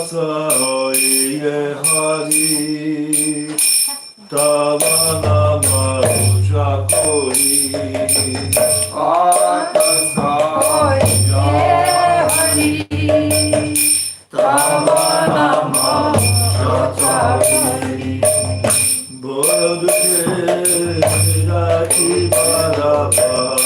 Saye Hari Tava Nama Uja Koi Ata Saye Hari Tava Nama Uja Koi Bodhe Rati Bharava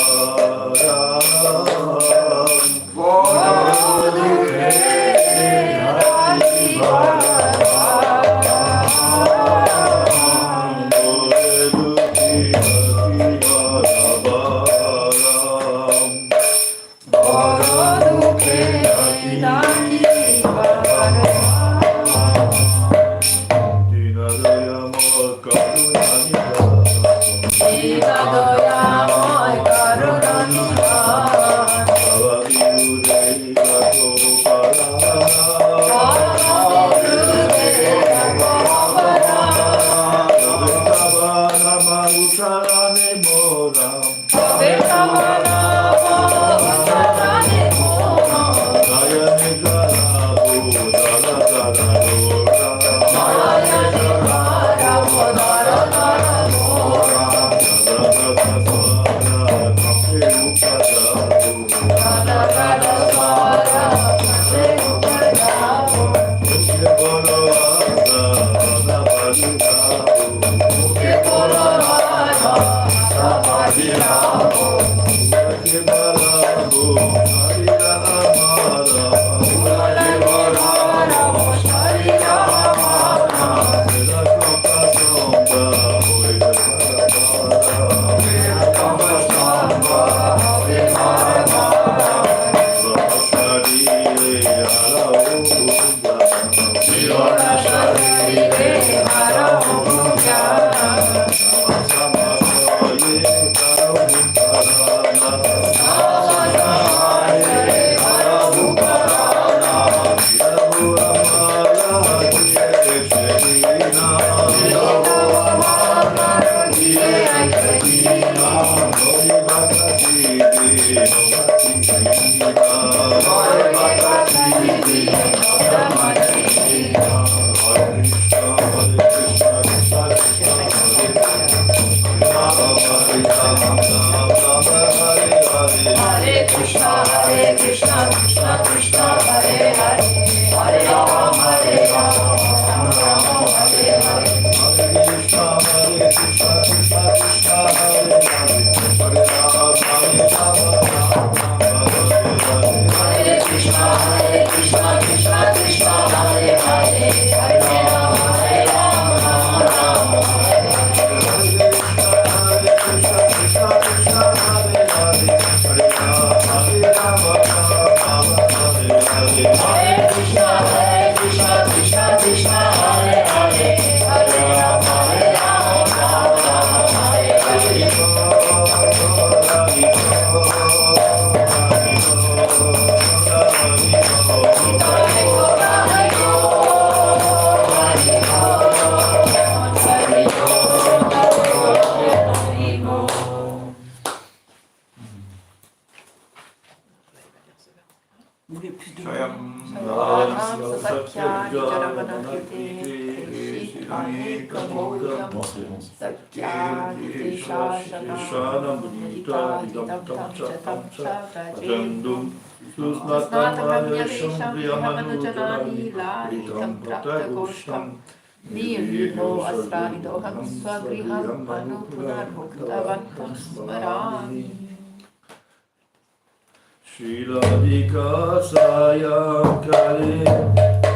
Shila Vikasaya Kale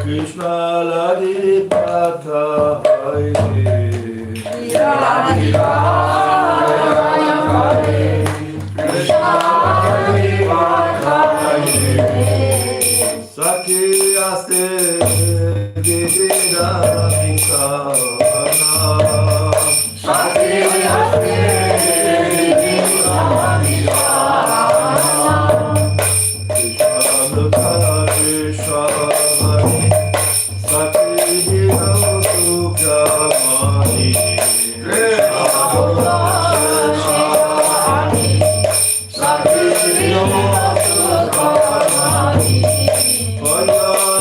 Krishna Lagi Patha Shila Vikasaya Kale Krishna Lagi Patha Sakhi Aste Gidira Vikana Sakhi Aste Gidira Vikana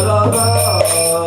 Radha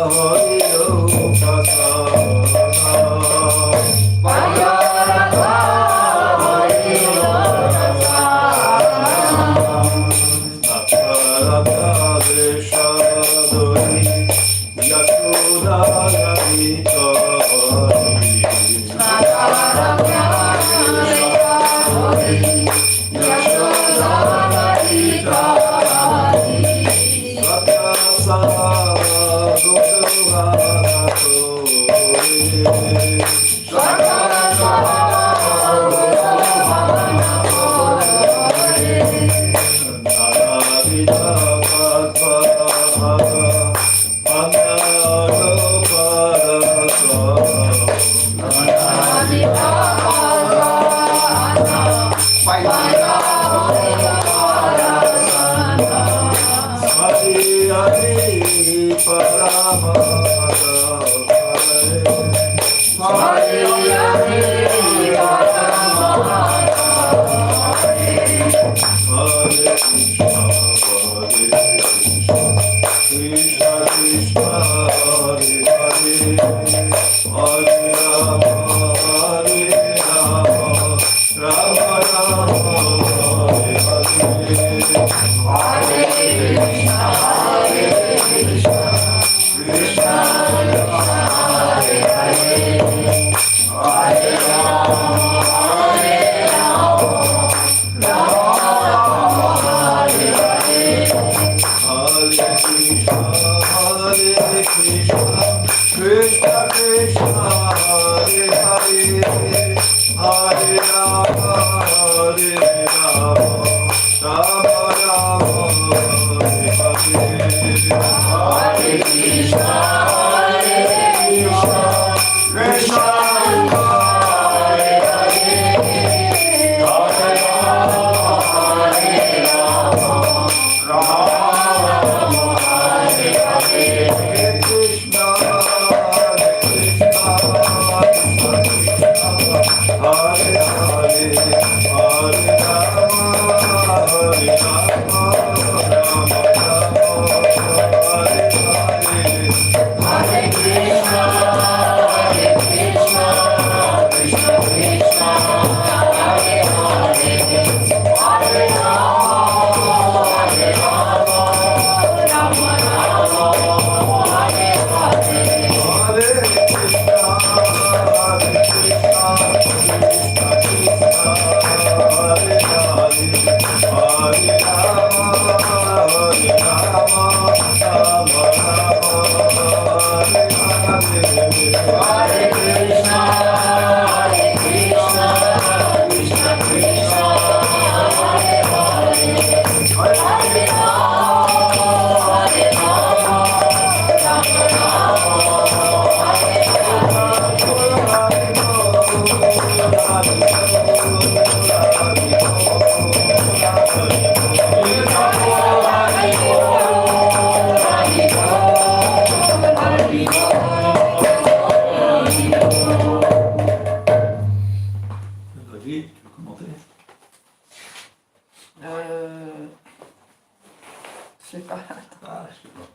Je sais pas. Ah, je sais pas.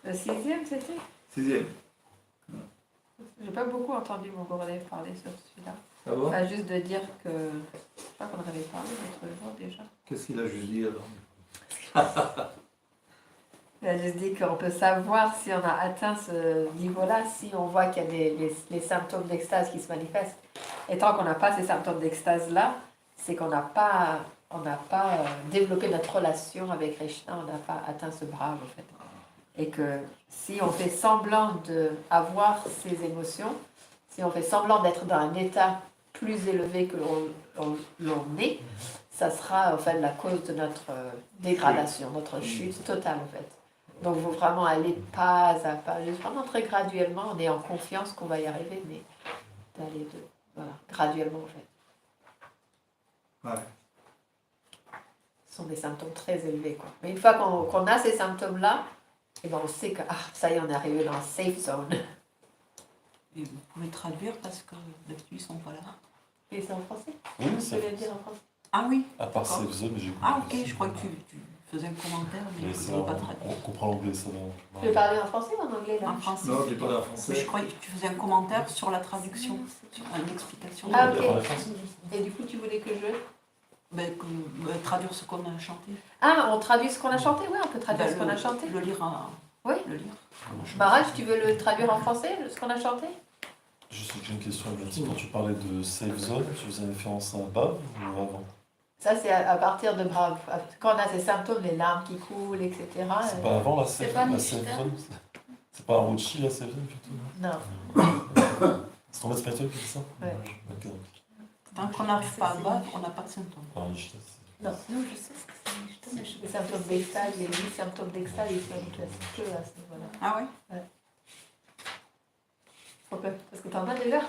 Le 6e, c'était 6e. J'ai pas beaucoup entendu mon Gourdev parler sur celui-là. Ah bon? Pas juste de dire que. Je sais pas qu'on en avait parlé l'autre jour déjà. Qu'est-ce qu'il a juste dit alors? Il a juste dit qu'on peut savoir si on a atteint ce niveau-là, si on voit qu'il y a les symptômes d'extase qui se manifestent. Et tant qu'on n'a pas ces symptômes d'extase-là, c'est qu'on n'a pas, développé notre relation avec Krishna, on n'a pas atteint ce brave en fait. Et que si on fait semblant d'avoir ces émotions, si on fait semblant d'être dans un état plus élevé que l'on est, ça sera en fait la cause de notre dégradation, notre chute totale en fait. Donc il faut vraiment aller pas à pas, juste vraiment très graduellement, on est en confiance qu'on va y arriver, mais d'aller graduellement en fait. Ouais. Ce sont des symptômes très élevés quoi. Mais une fois qu'on a ces symptômes-là, et ben on sait que ça y est, on est arrivé dans la safe zone. Et vous pouvez traduire parce que d'habitude ils sont pas là. Et c'est en français? Oui, Vous ça pouvez le dire en français? Ah oui. À part Safe Zone, j'ai compris. Ah ok, je crois que tu faisais un commentaire, mais je ne pas traduire. On comprend l'anglais, ça va. Tu veux parler en français ou en anglais là? En français. Non, je n'ai pas en Mais français. je croyais que tu faisais un commentaire sur la traduction, sur une explication. Ah On parle ok. français. Et du coup tu voulais que je... Traduire ce qu'on a chanté. Ah, on traduit ce qu'on a chanté? Oui, on peut traduire ce qu'on a chanté. Le lire en... Oui. Le lire. Barrage, tu veux le traduire en français, ce qu'on a chanté? Juste une question, Bhakti, quand tu parlais de Safe Zone, tu faisais référence à Bhav ou avant? Ça, c'est à partir de quand on a ces symptômes, les larmes qui coulent, etc. C'est pas avant la C'est pas la Nishita. Sèvres. C'est pas un Rochi, la Sèvres, plutôt. Non. C'est ton maître spirituel qui dit ça? Ouais. Ok. Tant qu'on n'arrive pas à le battre, on n'a pas de symptômes. Enfin, Nishita, c'est- Non. Non, je sais ce que c'est Nishita, mais je sais Les pas. symptômes d'extase, les 8 symptômes d'extase, ils se manifestent que à ce niveau-là. Ah ouais? Pourquoi? Parce que t'en as déjà.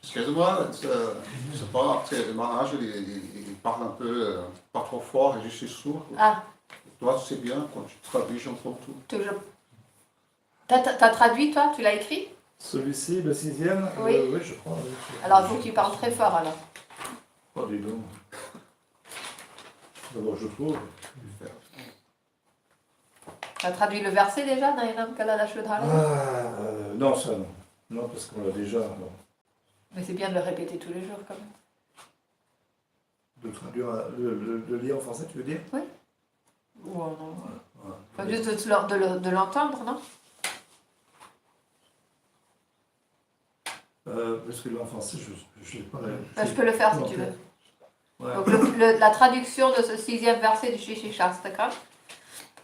Excuse-moi, c'est pas, tu sais, mon âge, il parle un peu, pas trop fort et je suis sourd. Ah, Toi, c'est bien, quand tu traduis, j'entends tout. toujours. T'as traduit, toi? Tu l'as écrit? Celui-ci, le 6e, Oui. oui, je crois. Oui. Alors, il faut que tu parles très fort, alors. Oh, dis donc. D'abord, je trouve. T'as traduit le verset déjà, Nayanam Kalala Shuddhara? Non, ça non. Non, parce qu'on l'a déjà. Non. Mais c'est bien de le répéter tous les jours, quand même. De traduire, le lire en français, tu veux dire? Ou en... Ouais. Enfin, juste de l'entendre, non? Parce que là, en français, je l'ai pas. Je peux le faire si Non, tu veux. Ouais. Donc, la traduction de ce 6e verset du Shri Shastakam.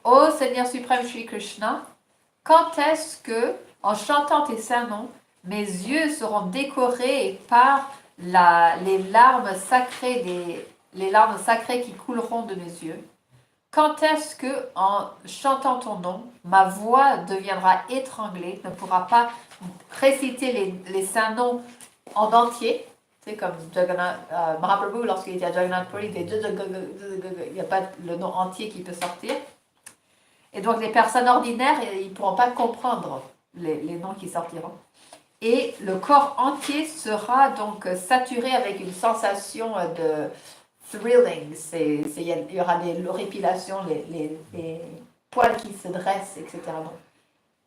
Ô Seigneur suprême Shri Krishna, quand est-ce que, en chantant tes saints noms, mes yeux seront décorés par les larmes sacrées les larmes sacrées qui couleront de mes yeux? Quand est-ce que, en chantant ton nom, ma voix deviendra étranglée, ne pourra pas réciter les saints noms en entier? C'est comme Mahaprabhu, lorsqu'il était à Jagannath Puri, il n'y a pas le nom entier qui peut sortir. Et donc les personnes ordinaires, ils ne pourront pas comprendre les noms qui sortiront. Et le corps entier sera donc saturé avec une sensation de thrilling. Il y aura des l'horripilation, les poils qui se dressent, etc. Donc,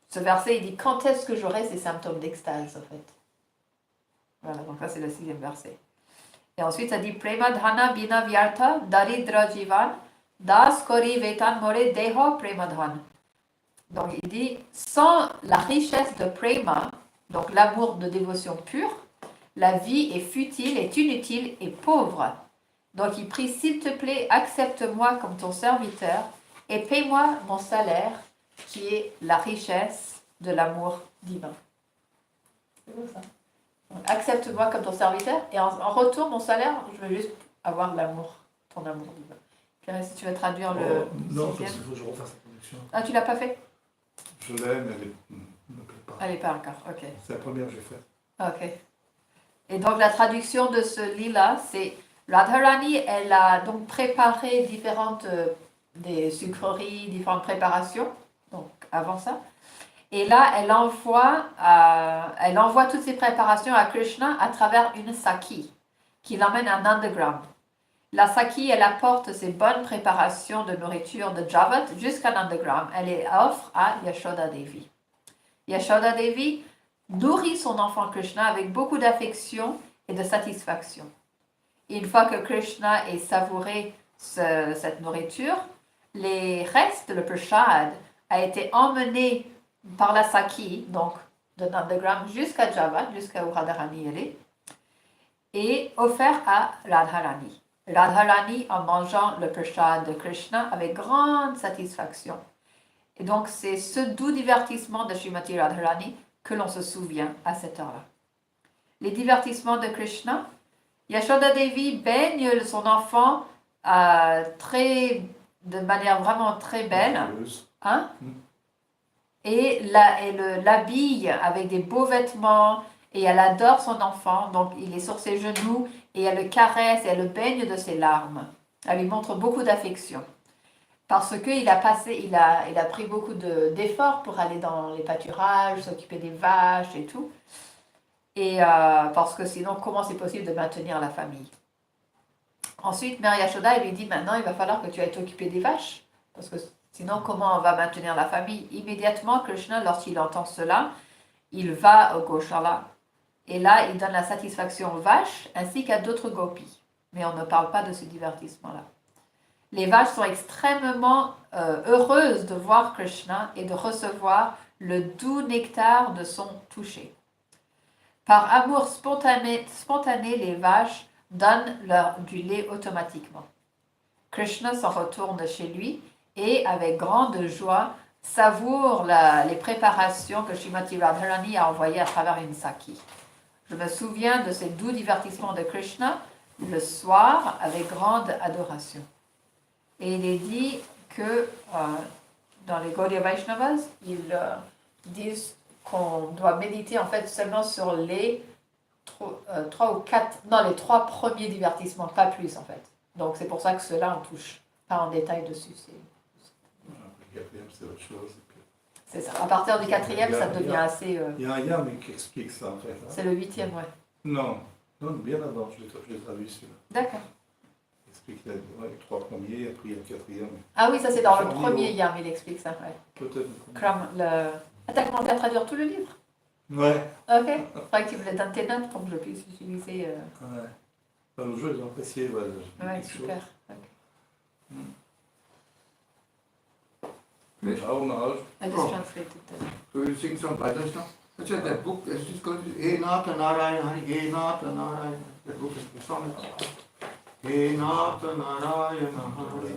ce verset, il dit, quand est-ce que j'aurai ces symptômes d'extase, en fait? Voilà, donc ça c'est le 6e verset. Et ensuite, ça dit, Prema dhana bina vyartha daridra jivan das kori vetan more deho prema dhan. Donc il dit, sans la richesse de prema, donc l'amour de dévotion pure, la vie est futile, est inutile et pauvre. Donc il prie, s'il te plaît, accepte-moi comme ton serviteur et paie-moi mon salaire, qui est la richesse de l'amour divin. C'est beau ça. Donc, accepte-moi comme ton serviteur et en retour, mon salaire, je veux juste avoir l'amour, ton amour divin. Pierre, si tu veux traduire le Non, 6e. parce qu'il faut que je refasse la traduction. Ah, tu l'as pas fait? Je l'ai, mais elle ne me plaît pas. Elle n'est pas encore, ok. C'est la première que j'ai faite. Ok. Et donc la traduction de ce lila, c'est Radharani, elle a donc préparé différentes des sucreries, différentes préparations, donc avant ça. Et là, elle envoie toutes ces préparations à Krishna à travers une saki qui l'emmène à Nandagram. La saki, elle apporte ces bonnes préparations de nourriture de Javat jusqu'à Nandagram. Elle les offre à Yashoda Devi. Yashoda Devi nourrit son enfant Krishna avec beaucoup d'affection et de satisfaction. Et une fois que Krishna ait savouré cette nourriture, les restes, le prasad, a été emmené par la saki, donc de Nandagram jusqu'à Javat, jusqu'à où Radharani elle est, et offert à Radharani. Radharani en mangeant le prasad de Krishna avec grande satisfaction. Et donc c'est ce doux divertissement de Srimati Radharani que l'on se souvient à cette heure-là. Les divertissements de Krishna, Yashoda Devi baigne son enfant de manière vraiment très belle, hein? Et l'habille avec des beaux vêtements, et elle adore son enfant, donc il est sur ses genoux, et elle le caresse, et elle le baigne de ses larmes. Elle lui montre beaucoup d'affection. Parce qu'il a pris beaucoup d'efforts pour aller dans les pâturages, s'occuper des vaches et tout. Et parce que sinon, comment c'est possible de maintenir la famille? Ensuite, Mère Yashoda, elle lui dit, maintenant, il va falloir que tu ailles t'occuper des vaches. Parce que sinon, comment on va maintenir la famille? Immédiatement, Krishna, lorsqu'il entend cela, il va au Goshala. Et là, il donne la satisfaction aux vaches, ainsi qu'à d'autres gopis. Mais on ne parle pas de ce divertissement-là. Les vaches sont extrêmement heureuses de voir Krishna et de recevoir le doux nectar de son toucher. Par amour spontané, les vaches donnent du lait automatiquement. Krishna s'en retourne chez lui et, avec grande joie, savoure les préparations que Srimati Radharani a envoyées à travers une saki. Je me souviens de ces doux divertissements de Krishna le soir avec grande adoration. Et il est dit que dans les Gaudiya Vaishnavas, ils disent qu'on doit méditer en fait seulement sur les 3 ou 4, non, les 3 premiers divertissements, pas plus en fait. Donc c'est pour ça que ceux-là on touche pas en détail dessus. Le quatrième, c'est autre chose. C'est ça. À partir du 4e, ça devient assez. Il y a un yam qui explique ça en fait. Hein. C'est le 8e, ouais. Non, bien avant, je l'ai traduit celui-là. D'accord. Il explique les 3 premiers, après il y a le quatrième. Ah oui, ça c'est dans le premier yam, il explique ça, ouais. Peut-être. Comme le... Ah, t'as commencé à traduire tout le livre? Ouais. Ok. Il faudrait que tu me le donnes tes notes pour que je puisse utiliser. Ouais. Enfin, le jeu, ils ont apprécié. Ouais, super. Ok. Maharaj. I just translated that. So you sing some bhajans now? Actually, that book is just called He Natha Narayana Hari, He Natha Narayana. That book is the song. He Natha Narayana Hari.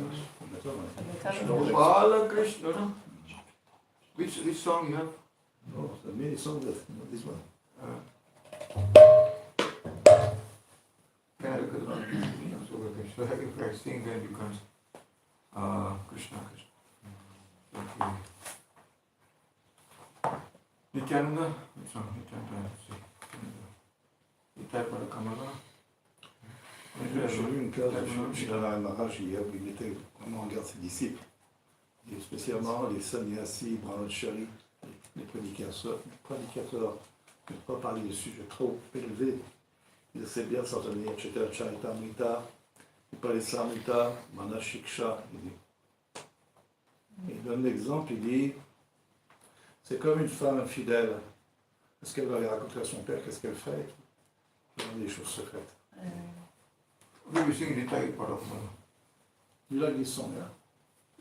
Bala Krishna. No? Which song you have? No, the many songs, not this one. Can I look at the one? So if I sing, then it becomes Krishna Krishna. Okay. Nityananda, which one? Nityananda, let's see. Nityananda Kamala. J'ai lu une classe de Shri Maharaj hier où il était vraiment en garde ses disciples. Et spécialement les sannyasis, brahmachari, les prédicateurs ne pas parler de sujets trop élevés. Ils essaient bien de s'en tenir, etc. Charitamrita, il parlait de Samrita, Manashiksha. Il donne l'exemple, il dit c'est comme une femme infidèle. Est-ce qu'elle va aller raconter à son père qu'est-ce qu'elle fait? Il y a des choses secrètes. We will sing Nitai part of Mala. You like this song, yeah?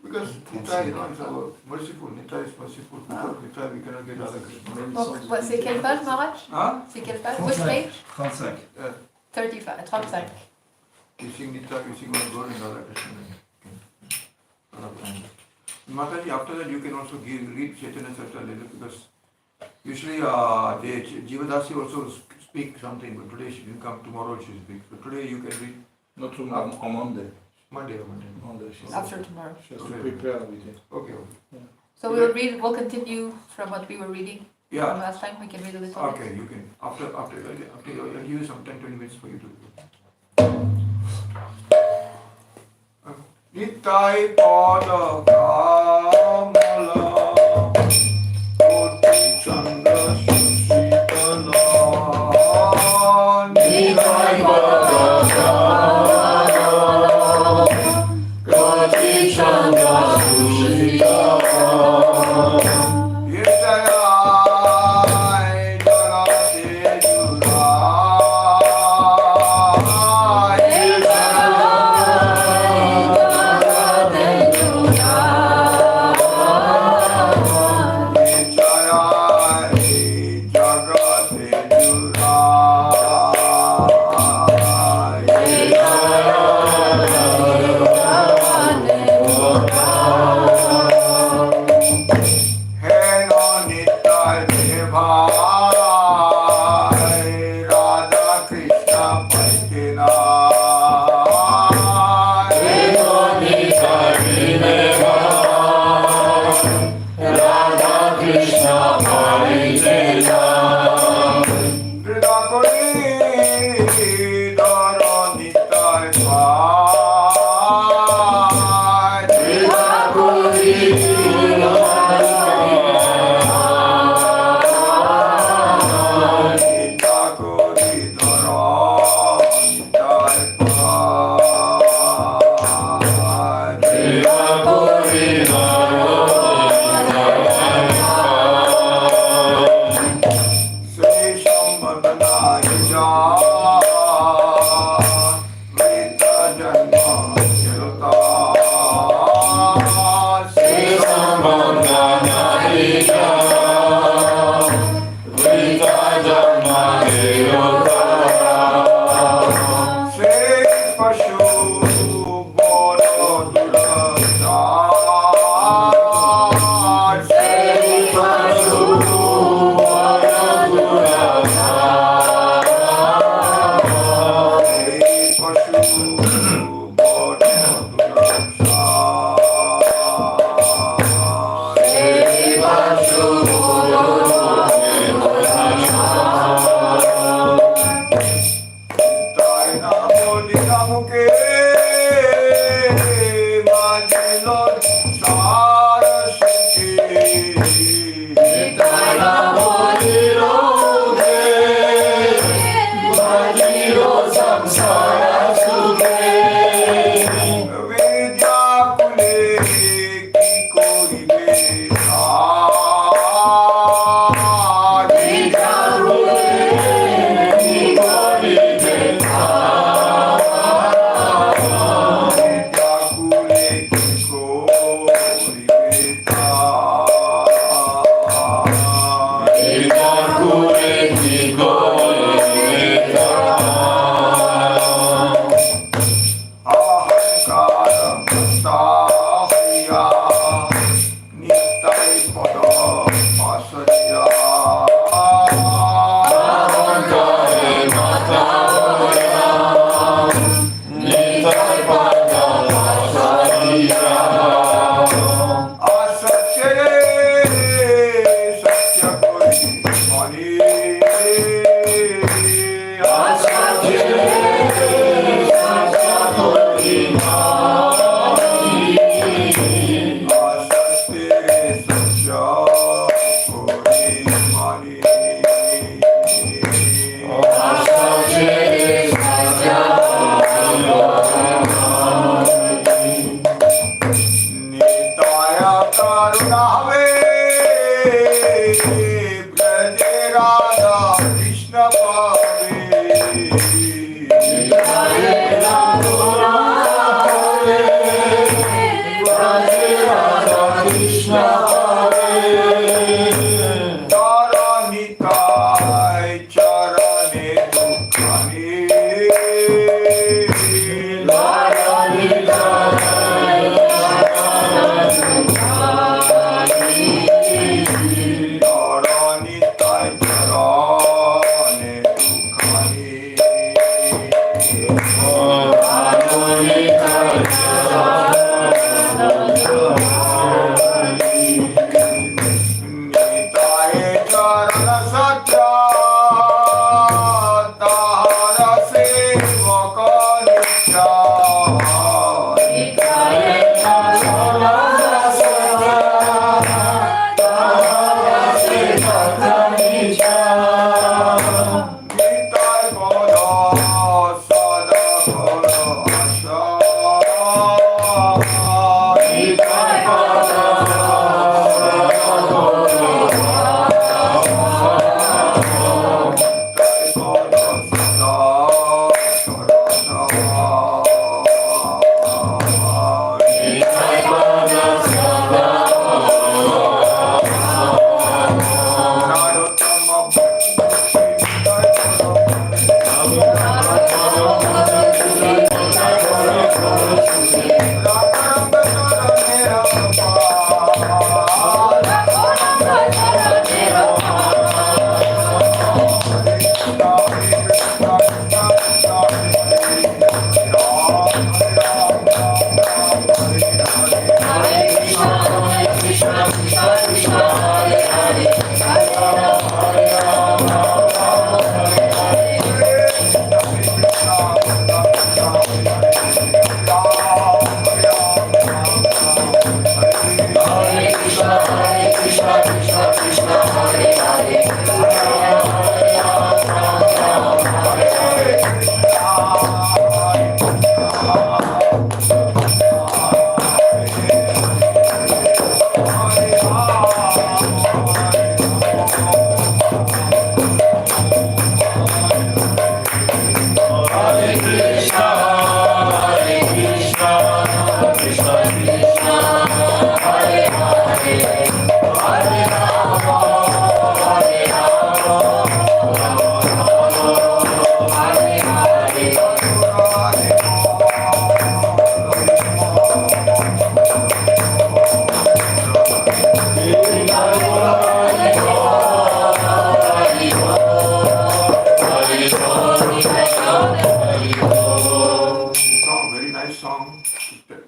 Because Nitai, is our merciful. Nitai is merciful. Without Nitai, we cannot get other Krishna. Donc, c'est quelle page, Maharaj? Hein? C'est quelle page? Which page? 35. 35. You sing Nitai, you sing one God and other Krishna. Mataji, after that you can also read Chaitanya Charitamrita because usually Jivadasi also speak something, but today she didn't come, tomorrow she speaks. So today you can read. Not tomorrow, on Monday. Monday. Monday she After tomorrow. She has to prepare everything. Okay. So we'll continue from what we were reading from Yeah. last time. We can read a little Okay, bit. you can. After I'll give you some 10-20 minutes for you to. Nitai pada kamala koti chandra shashitala. Nitai pada kamala koti chandra shashitala. Oh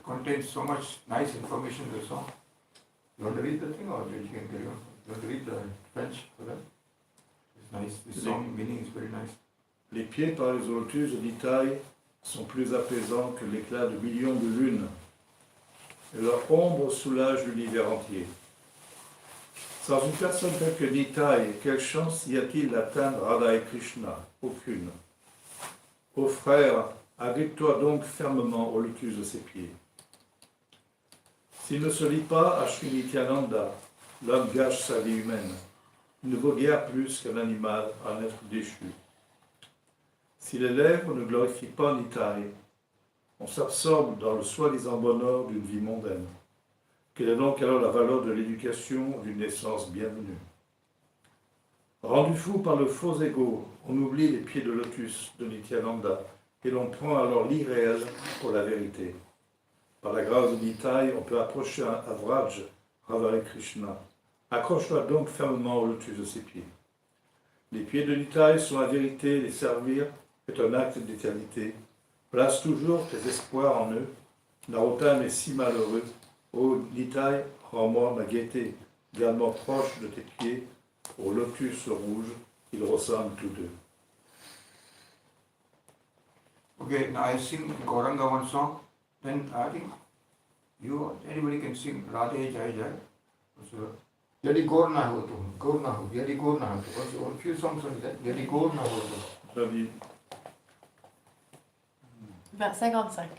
Contains so much nice information in the song. You want to read the thing or you can carry on? You want to read the French for that? It's nice. The song meaning is very nice. Les pieds par les lotus d'Itaï sont plus apaisants que l'éclat de millions de lunes, et leur ombre soulage l'univers entier. Sans une personne telle que Nitai, quelle chance y a-t-il d'atteindre Radha et Krishna? Aucune. Ô frère, agrippe-toi donc fermement au lotus de ses pieds. S'il ne se lie pas à Sri Nityananda, l'homme gâche sa vie humaine. Il ne vaut guère plus qu'un animal, un être déchu. Si les lèvres ne glorifient pas Nitai, on s'absorbe dans le soi-disant bonheur d'une vie mondaine. Quelle est donc alors la valeur de l'éducation d'une naissance bienvenue? Rendu fou par le faux ego, on oublie les pieds de lotus de Nityananda et l'on prend alors l'irréel pour la vérité. Par la grâce de Nitai, on peut approcher un Vraj, Radha et Krishna. Accroche-toi donc fermement au lotus de ses pieds. Les pieds de Nitai sont la vérité, les servir est un acte d'éternité. Place toujours tes espoirs en eux. Narottam est si malheureux. Ô Nitai, rends-moi ma gaieté. Garde-moi proche de tes pieds. Au lotus rouge, ils ressemblent tous deux. Okay, now I sing Gauranga one song. Then I think anybody can sing Radhe Jai Jai. So, Yadi Gaur na ho tum, Gaur na ho, Yadi Gaur na ho. Also, a few songs like that. Yadi Gaur na ho tum. Vers 55.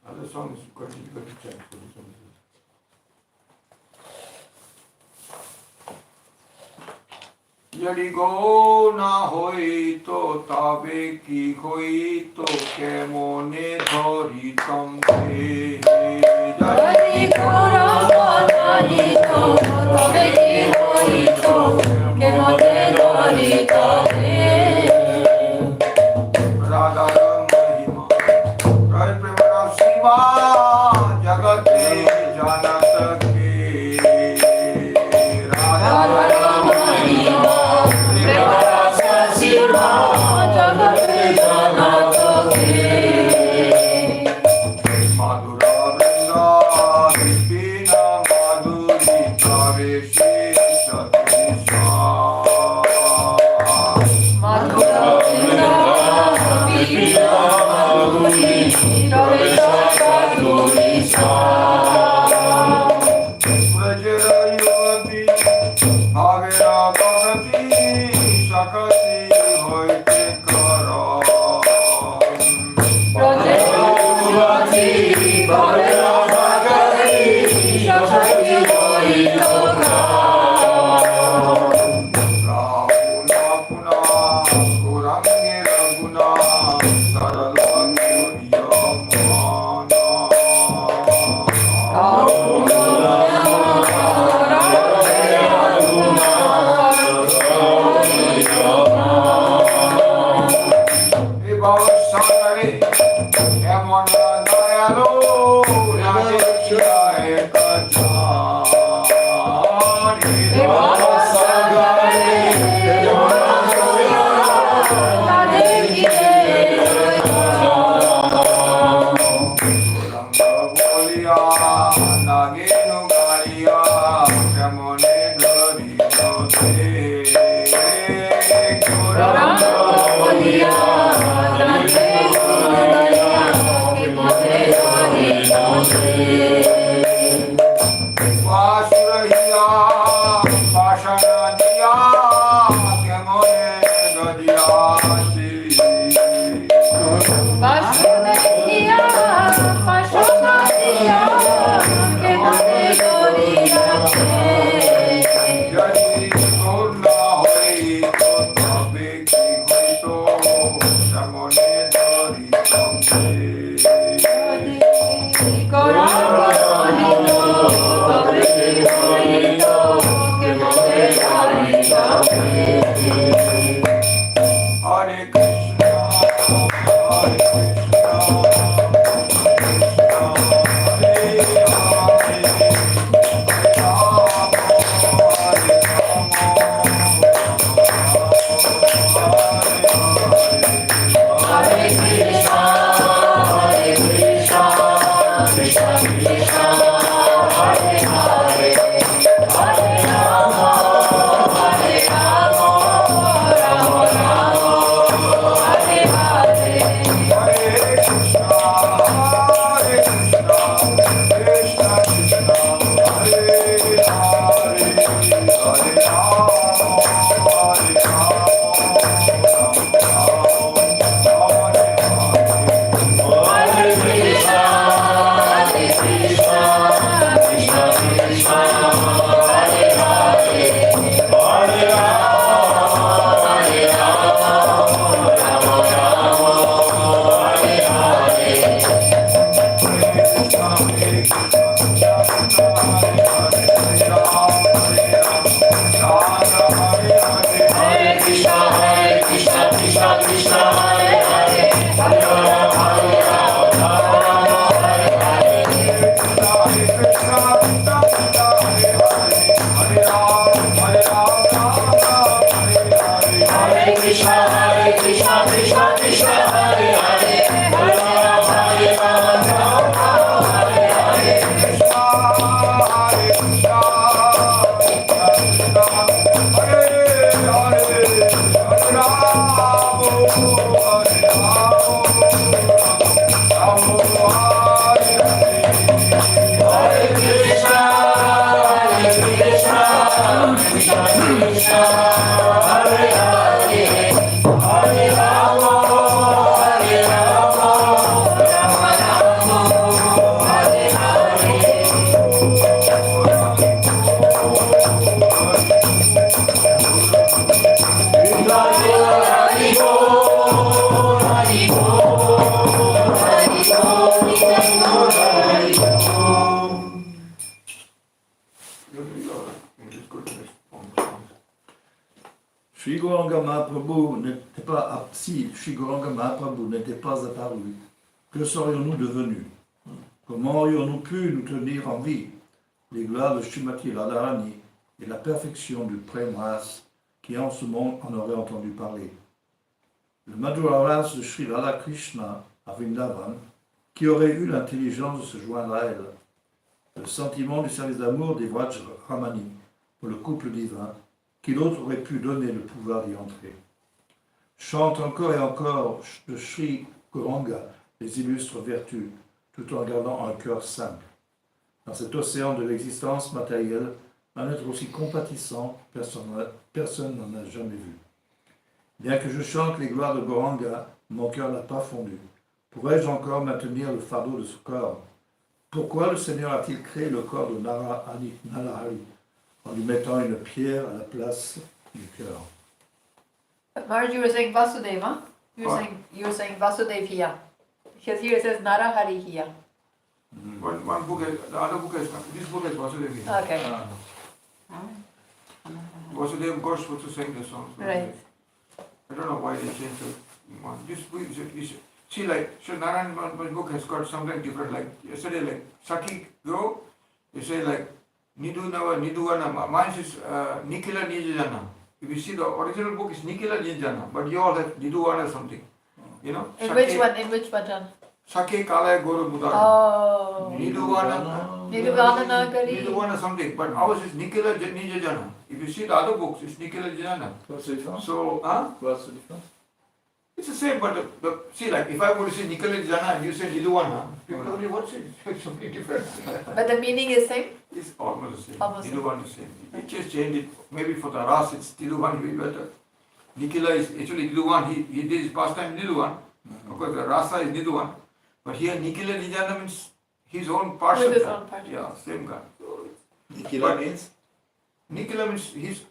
Other song is quite difficult to check. So this one is. यदि गो ना होई तो ताबे की होई तो केमोने धरी तम दे यदि गो ना होई तो ताबे की होई तो केमोने धरी तम दे Sri Gauranga Mahaprabhu n'était pas, si Sri Gauranga Mahaprabhu n'était pas apparu, que serions-nous devenus? Comment aurions-nous pu nous tenir en vie? Les gloires de Srimati Radharani et la perfection du Prem Ras qui en ce monde en aurait entendu parler. Le Madhura Ras de Sri Radha Krishna à Vrindavan, qui aurait eu l'intelligence de se joindre à elle. Le sentiment du service d'amour des Vraj Ramani pour le couple divin, qui d'autre aurait pu donner le pouvoir d'y entrer. Chante encore et encore de Sri Gauranga les illustres vertus, tout en gardant un cœur simple. Dans cet océan de l'existence matérielle, un être aussi compatissant, personne n'en a jamais vu. Bien que je chante les gloires de Goranga, mon cœur n'a pas fondu. Pourrais-je encore maintenir le fardeau de ce corps? Pourquoi le Seigneur a-t-il créé le corps de Narahari en lui mettant une pierre à la place du cœur? Maharaj, you were saying Vasudeva. You were saying Vasudeva here. Because here it says Narahari here. One book, the other book is this book is Vasudeva. Okay, Vasudeva Ghosh was to sing the songs. right. I don't know why they changed it. This book is see, like, so Narayan book has got something different. Like yesterday, like Saki Go, they say like Niduana. Mine is Nikila Nijana. If you see the original book is Nikila Nijana, but you all have Niduana something. You know? In which one? In which bhajan? Sake Kala Guru Mudana. Oh. Niduana Nagari. Niduana something, but ours is Nikila Nijana. If you see the other books, it's Nikila Nijana. What's the difference? So, What's the difference? it's the same, but see, like if I were to say Nikila Jana and you say Niduana, people only what's it? It's something different. But the meaning is same? It's almost the same. Almost Niduan the same. It just changed it. Maybe for the Ras, it's Niduan will be better. Nikila is actually Niduan. He did his pastime Niduan. Of course, the Rasa is Niduan. But here Nikila Nijana means his own partial. With his own partial. Yeah, same guy. So, Nikila means? Nikila means his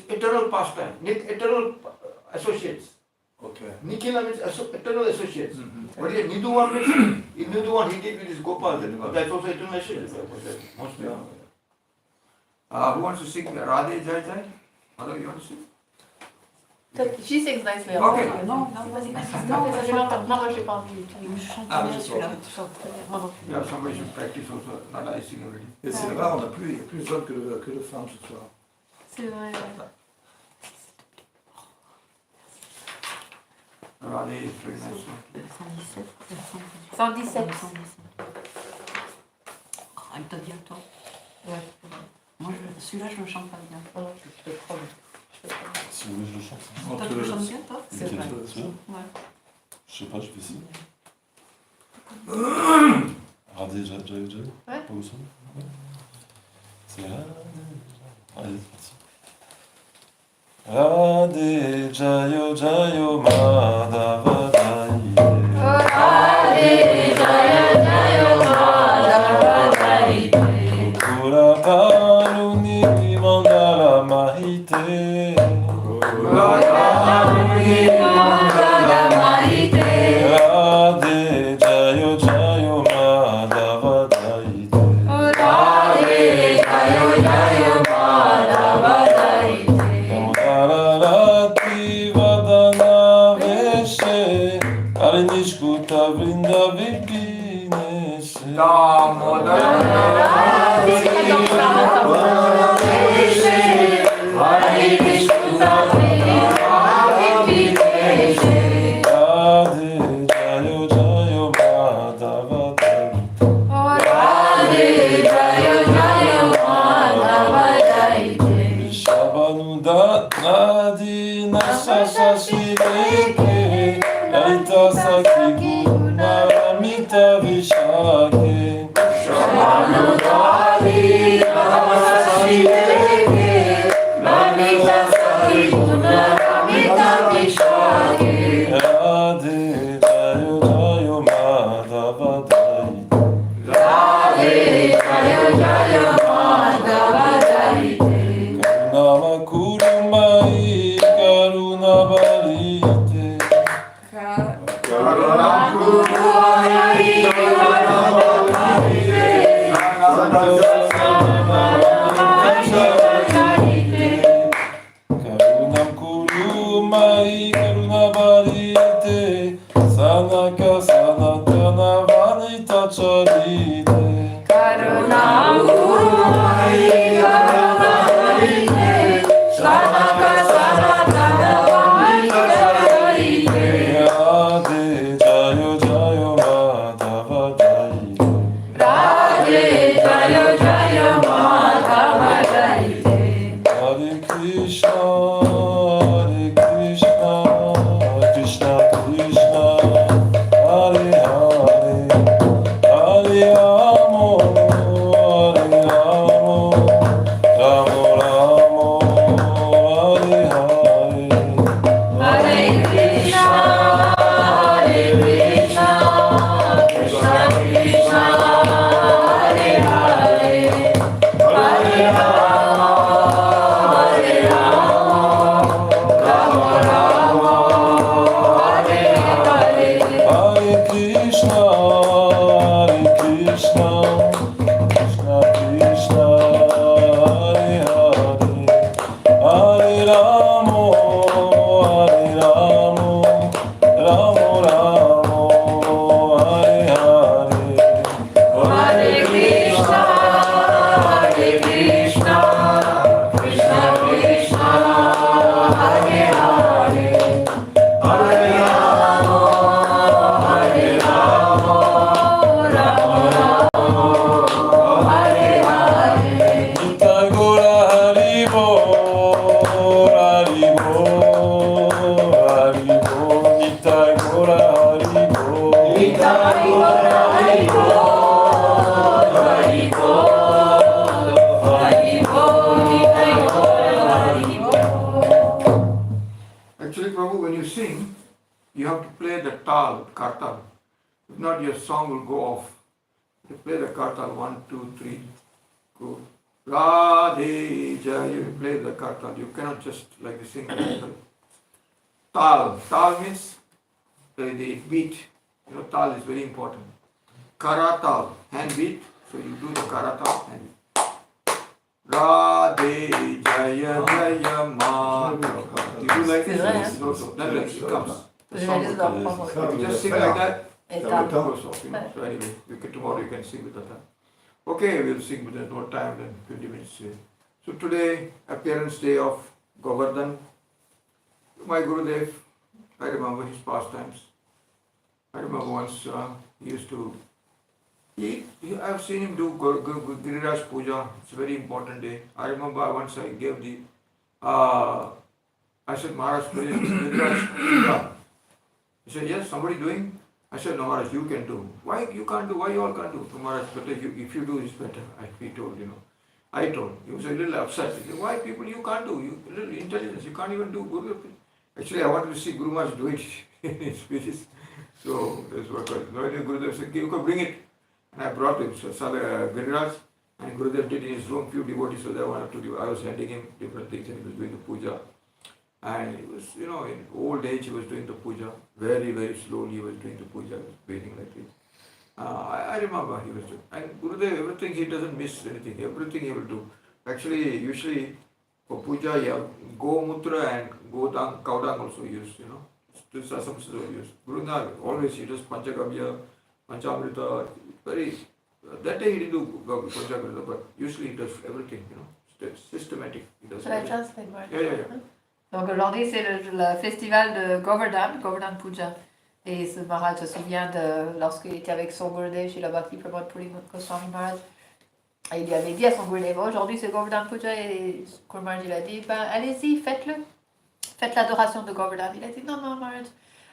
eternal pastime, eternal associates. Okay. Nikila means eternal associates. Mm-hmm. But here Niduan means, in Niduan he did with his Gopal, that's also eternal associates. Mostly. Who wants to sing Radhe Jai Jai? Mother, you want to sing? She sings nicely. Okay. Non, vas-y. Non, j'ai pas entendu. Non, j'ai pas envie. Il chante Ah, bien je celui-là. vois. Tu chantes très bien. Moi non plus. Yeah, somebody should practice also. Nada is singing already. Et c'est rare, il y a plus d'hommes que de femmes ce soir. C'est vrai, ouais. Radhe is very nice. 117. Elle t'a dit à toi. Ouais. Moi, celui-là, je le chante pas bien. Non, non, je te promets. Si vous voulez, je le chante. Toi, tu le chantes bien, toi? C'est Lequel? vrai. Celui-là Ouais. Je sais pas, je vais essayer. Radhe Jai Jai Jai. Ouais. Pas où ça? Ouais. C'est Radhe. Allez, c'est parti. Radhe Jayo Jayo Madhava Jai. Radhe Jaya Jaya Madhava Jai. Gokula Paruni Mangala Mahite. Radhe Jayo Jayo Madhava Jai. Radhe Jaya Jaya Madhava Jai. Kamararati Vadana Veshe Arinishkuta Vrinda Vipineshe. Radhe Jayo Jayo Madhava Jai. Radhe Jaya Jaya Madhava Jai. Shabanuda Nadi Nasasa Shireke Laita Saki Gunaramita Vishake. Radhe Jayo Jayo Madhava Jai. Karuna Kurumai Karuna Barite. Karunam Kurumai Karuna Barite. Sanaka Sanatana Vanita Charite. Radhe Jayo Jayo Madhava Jai. Hare Krishna, Hare Krishna, Krishna Krishna, Hare Hare. Actually, Prabhu, when you sing, you have to play the tal, kartal. If not, your song will go off. You play the kartal, 1, 2, 3, go. Radhe Jaya, you play the kartal. You cannot just like sing. Tal. Tal means the beat. You know, tal is very important. Karatal, hand beat. So you do the karatal hand beat. Radhe Jaya Jaya Ma. You do like this. No, then it comes. The song will come. If you just sing like that, Et that will goes off. You know. So anyway, tomorrow you can sing with that. Okay, we'll sing with more time than 20 minutes. So today, appearance day of Govardhan. My Gurudev, I remember his pastimes. I remember once he used to, I've seen him do Giriraj Puja. It's a very important day. I remember once I gave the, I said, Maharaj, please, Giriraj Puja. He said, yes, somebody doing? I said, no, Maharaj, you can do. Why you can't do? Why you all can't do? So Maharaj, better if you do, it's better. He told, you know. I told. He was a little upset. He said, why people you can't do? You little intelligence, you can't even do Guru. Actually, I wanted to see Guru Maharaj do it in his speeches. So that's what I told. No, Gurudev said, you can bring it. And I brought him. So Giriraj, and Gurudev did in his room, few devotees were there, one or two devotees. I was handing him different things and he was doing the puja. And he was, you know, in old age he was doing the puja. Very, very slowly he was doing the puja. He was breathing like this. I remember he was doing. And Gurudev, everything, he doesn't miss anything. Everything he will do. Actually, usually for puja, you have Gomutra and cow dung also used, you know. These are some used. Gurudev always he does Panchagavya, Panchamrita. Very, that day he didn't do Panchamrita, but usually he does everything, you know. Systematic. He does everything. Yeah. Donc aujourd'hui, c'est le festival de Govardhan, Govardhan Puja. Et ce Maharaj se souvient de lorsqu'il était avec son Gurudev chez la Bhakti Pramod Puri Goswami Maharaj. Et il lui avait dit à son Gurudev, aujourd'hui c'est Govardhan Puja. Et Guru Maharaj il a dit, ben allez-y, faites-le. Faites l'adoration de Govardhan. Il a dit, non, Maharaj,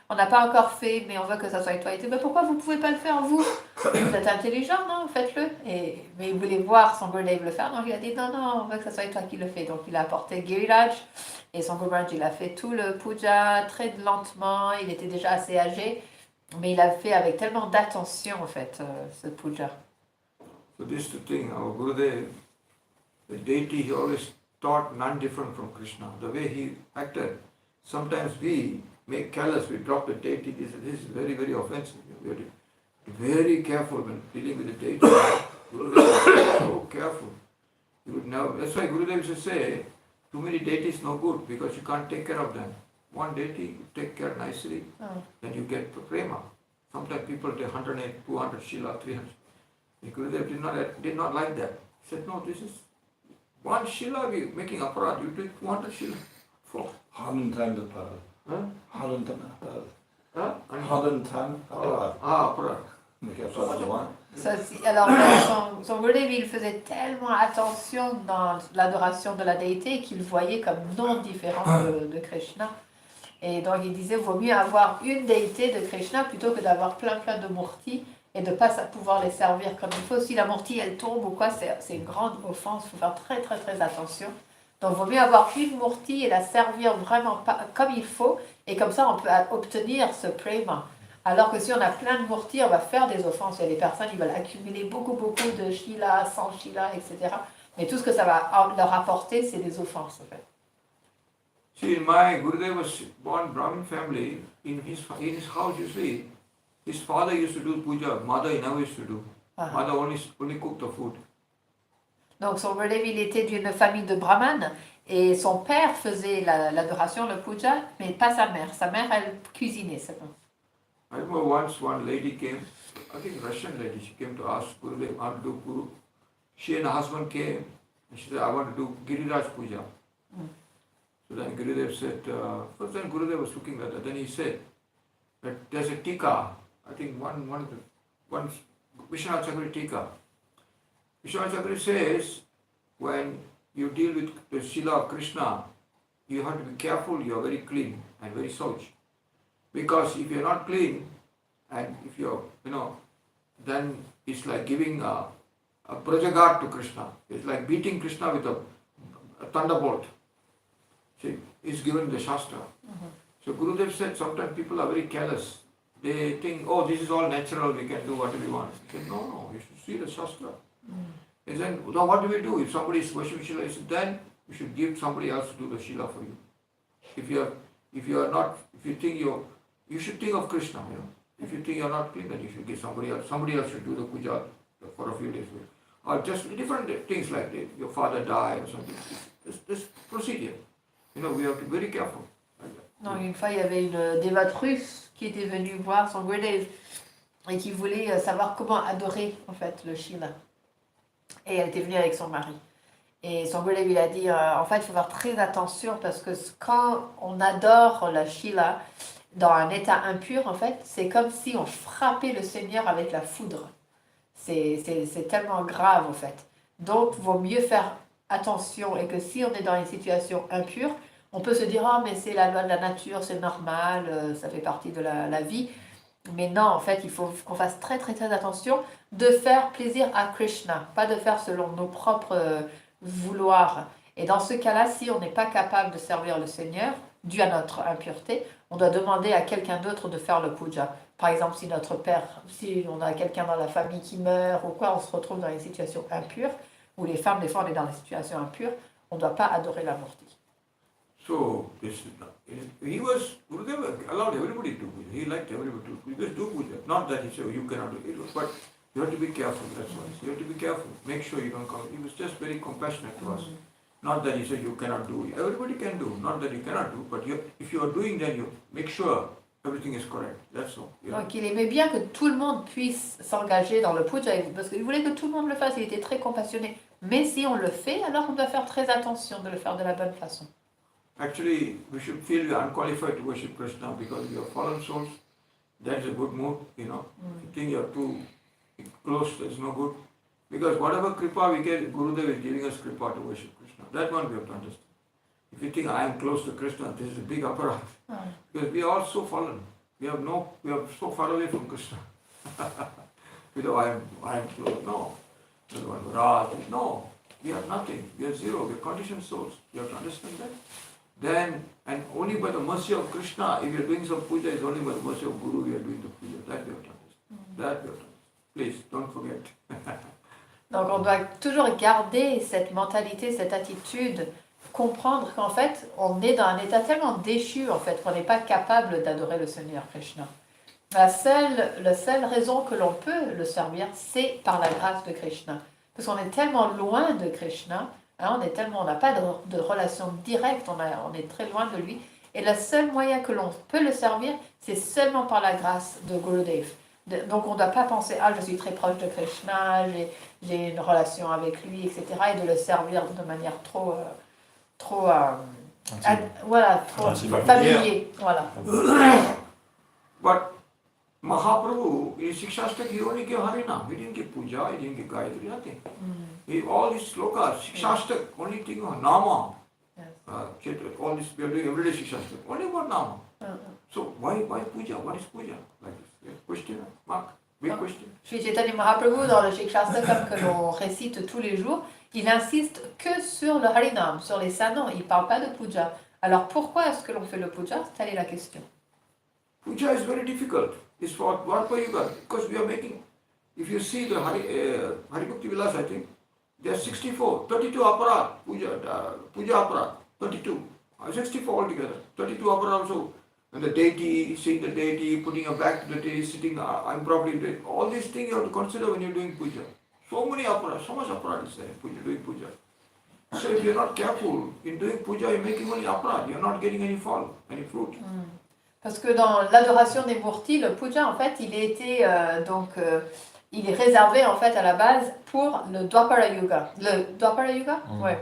on n'a pas encore fait, mais on veut que ça soit toi. Il dit, mais pourquoi vous ne pouvez pas le faire, vous? Vous êtes intelligent, non? Faites-le. Mais il voulait voir son Gurudev le faire, donc il a dit, non, on veut que ça soit toi qui le fais. Donc il a apporté Giriraj, et son Guru Maharaj, il a fait tout le puja très lentement, il était déjà assez âgé, mais il a fait avec tellement d'attention, en fait, ce puja. So this is the thing, our Gurudev, the deity, he always taught none different from Krishna. The way he acted, sometimes we make careless, we drop the deity. This is very, very offensive. We have to be very careful when dealing with the deity. Gurudev is so careful. You would never, that's why Gurudev used to say, too many deities no good because you can't take care of them. One deity, you take care nicely, then you get prema. Sometimes people take 108, 200 shila, 300. And Gurudev did not like that. He said, no, this is one shila, we making aparad, you take 200 shila. For 110 aparad. Huh? 110 aparad. Huh? 110 aparad. Aparad. Alors, son Gurudev, il faisait tellement attention dans l'adoration de la déité qu'il voyait comme non différent de Krishna. Et donc, il disait, vaut mieux avoir une déité de Krishna plutôt que d'avoir plein de murtis et de ne pas pouvoir les servir comme il faut. Si la murti, elle tombe ou quoi, c'est une grande offense. Il faut faire très attention. Donc, il vaut mieux avoir une murti et la servir vraiment comme il faut. Et comme ça, on peut obtenir ce prema. Alors que si on a plein de murtis, on va faire des offenses. Il y a des personnes qui veulent accumuler beaucoup de shila, 100 shila, etc. Mais tout ce que ça va leur apporter, c'est des offenses, en fait. See, my Gurudev was born Brahmin family. In his house, you see, his father used to do puja. Mother he never used to do. Mother only cooked the food. Donc son Gurudev, il était d'une famille de brahmanes et son père faisait l'adoration, le puja, mais pas sa mère. Sa mère, elle cuisinait seulement. I remember once one lady came, I think Russian lady, she came to ask Gurudev, I want to do Guru. She and her husband came and she said, I want to do Giriraj Puja. So then Gurudev said, first then Gurudev was looking at that, then he said that there's a tika, I think one Vishwanath Chakravarti tika. Vishwanath Chakravarti says, when you deal with the Shila of Krishna, you have to be careful, you are very clean and very sauch. Because if you are not clean, And if you're, then it's like giving a Brajagat to Krishna. It's like beating Krishna with a thunderbolt. See, it's given the Shastra. So Gurudev said sometimes people are very careless. They think, oh, this is all natural, we can do whatever we want. He said, no, you should see the Shastra. He said, now what do we do? If somebody is worshipping Shila, he said, then you should give somebody else to do the Shila for you. If you think you should think of Krishna, If you think you're not clean, then you should give somebody else. Somebody else should do the puja for a few days. Or just different things like that. Your father died or something. This procedure. We have to be very careful. Non, une fois, il y avait une dévote russe qui était venue voir son Gurudev et qui voulait savoir comment adorer, en fait, le Shila. Et elle était venue avec son mari. Et son Gurudev lui a dit, en fait, il faut faire très attention parce que quand on adore la Shila dans un état impur, en fait, c'est comme si on frappait le Seigneur avec la foudre. C'est tellement grave, en fait. Donc, il vaut mieux faire attention et que si on est dans une situation impure, on peut se dire, oh, mais c'est la loi de la nature, c'est normal, ça fait partie de la vie. Mais non, en fait, il faut qu'on fasse très, très, très attention de faire plaisir à Krishna, pas de faire selon nos propres vouloirs. Et dans ce cas-là, si on n'est pas capable de servir le Seigneur, dû à notre impureté, on doit demander à quelqu'un d'autre de faire le puja. Par exemple, si notre père, si on a quelqu'un dans la famille qui meurt ou quoi, on se retrouve dans une situation impure, ou les femmes, des fois, on est dans des situations impures, on ne doit pas adorer la murti. So, Gurudev allowed everybody to do puja. He liked everybody to do puja. Just do puja. Not that he said, you cannot do it, but you have to be careful, that's why. You have to be careful. Make sure you don't come. He was just very compassionate to us. Not that he said you cannot do it. Everybody can do. Not that you cannot do, but if you are doing, then you make sure everything is correct. That's all. Donc il aimait bien que tout le monde puisse s'engager dans le puja, parce qu'il voulait que tout le monde le fasse, il était très compassionné. Mais si on le fait, alors on doit faire très attention de le faire de la bonne façon. Actually, we should feel we are unqualified to worship Krishna because we are fallen souls. That's a good mood, If you think you are too close, that's no good. Because whatever kripa we get, Gurudev is giving us kripa to worship Krishna. That one we have to understand. If you think I am close to Krishna, this is a big aparat. Because we are all so fallen. We are so far away from Krishna. I am close. No. No. We are nothing. We are zero. We are conditioned souls. You have to understand that. Then, and only by the mercy of Krishna, if you are doing some puja, it's only by the mercy of Guru we are doing the puja. That we have to understand. That we have to understand. Please, don't forget. Donc on doit toujours garder cette mentalité, cette attitude, comprendre qu'en fait, on est dans un état tellement déchu, en fait, qu'on n'est pas capable d'adorer le Seigneur Krishna. La seule raison que l'on peut le servir, c'est par la grâce de Krishna. Parce qu'on est tellement loin de Krishna, on n'a pas de relation directe, on est très loin de lui. Et le seul moyen que l'on peut le servir, c'est seulement par la grâce de Gurudev. Donc on ne doit pas penser, je suis très proche de Krishna, j'ai une relation avec lui, etc. Et de le servir de manière trop familier. Voilà. But Mahaprabhu, in Shikshastak, he only gave Harinam. He didn't give puja, he didn't give Gayatri, nothing. All these slokas, Shikshastak, only thing on Nama. Yes. All this, we are doing everyday Shikshastak, only about Nama. So why puja? What is puja? Like this. Question mark. Big question. Shri Chaitanya Mahaprabhu, dans le Shikshastakam que l'on récite tous les jours, il insiste que sur le Harinam, sur les saints noms. Il ne parle pas de puja. Alors pourquoi est-ce que l'on fait le puja? Telle est la question. Puja is very difficult. It's for Dwarpa Yuga, because we are making, if you see the Haribhakti Vilas, I think, there are 32 aparat, puja aparat, 32. 64 altogether, 32 aparat also. And the deity, seeing the deity, putting a back to the deity, sitting improperly, all these things you have to consider when you're doing puja. So many aparat, so much aparat is there, doing puja. So if you're not careful, in doing puja, you're making only aparat, you're not getting any fall, any fruit. Parce que dans l'adoration des murtis, le puja, en fait, il est réservé, en fait, à la base pour le Dwapara Yuga. Le Dwapara Yuga? Ouais.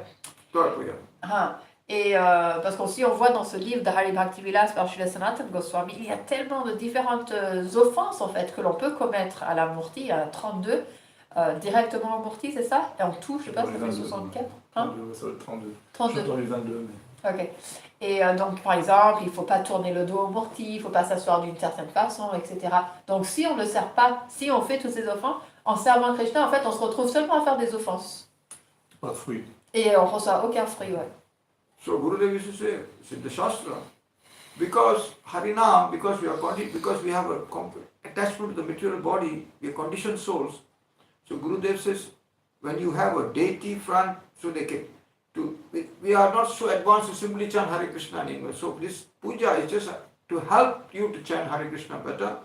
Dwapara Yuga. Et parce qu'aussi, on voit dans ce livre de Hari Bhakti Vilas par Srila Sanatana Goswami, il y a tellement de différentes offenses, en fait, que l'on peut commettre à la murti. Il y en a 32 directement au murti, c'est ça? Et en tout, je ne sais pas, ça fait 64. 32, ça va être 32. 32. Dans les 22, Ok. Et donc, par exemple, il ne faut pas tourner le dos au Murti, il ne faut pas s'asseoir d'une certaine façon, etc. Donc, si on ne sert pas, si on fait toutes ces offenses, en servant Krishna, en fait, on se retrouve seulement à faire des offenses. Pas de fruits. Et on ne reçoit aucun fruit, ouais. So Gurudev used to say, it's in the Shastra, because Harinam, because we have a attachment to the material body, we are conditioned souls. So Gurudev says, when you have a deity front, so they can, we are not so advanced to simply chant Hare Krishna anymore. So this puja is just to help you to chant Hare Krishna better.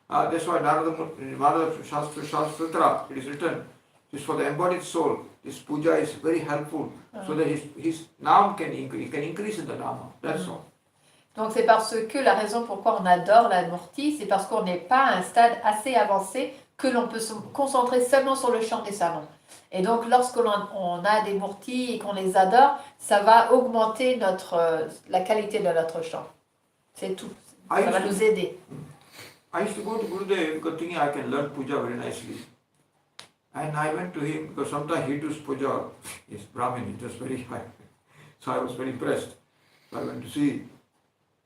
That's why Narada Shastra, it is written, it is for the embodied soul. This puja is very helpful, so that his naam can increase in the nama. That's all. Donc c'est parce que la raison pourquoi on adore la Murti, c'est parce qu'on n'est pas à un stade assez avancé que l'on peut se concentrer seulement sur le chant des salons. Et donc lorsque on a des Murtis et qu'on les adore, ça va augmenter la qualité de notre chant. C'est tout. Ça va nous aider. I used to go to Gurudev because thinking I can learn puja very nicely. And I went to him because sometimes he does puja, he's Brahmin, he does very high. So I was very impressed. So I went to see.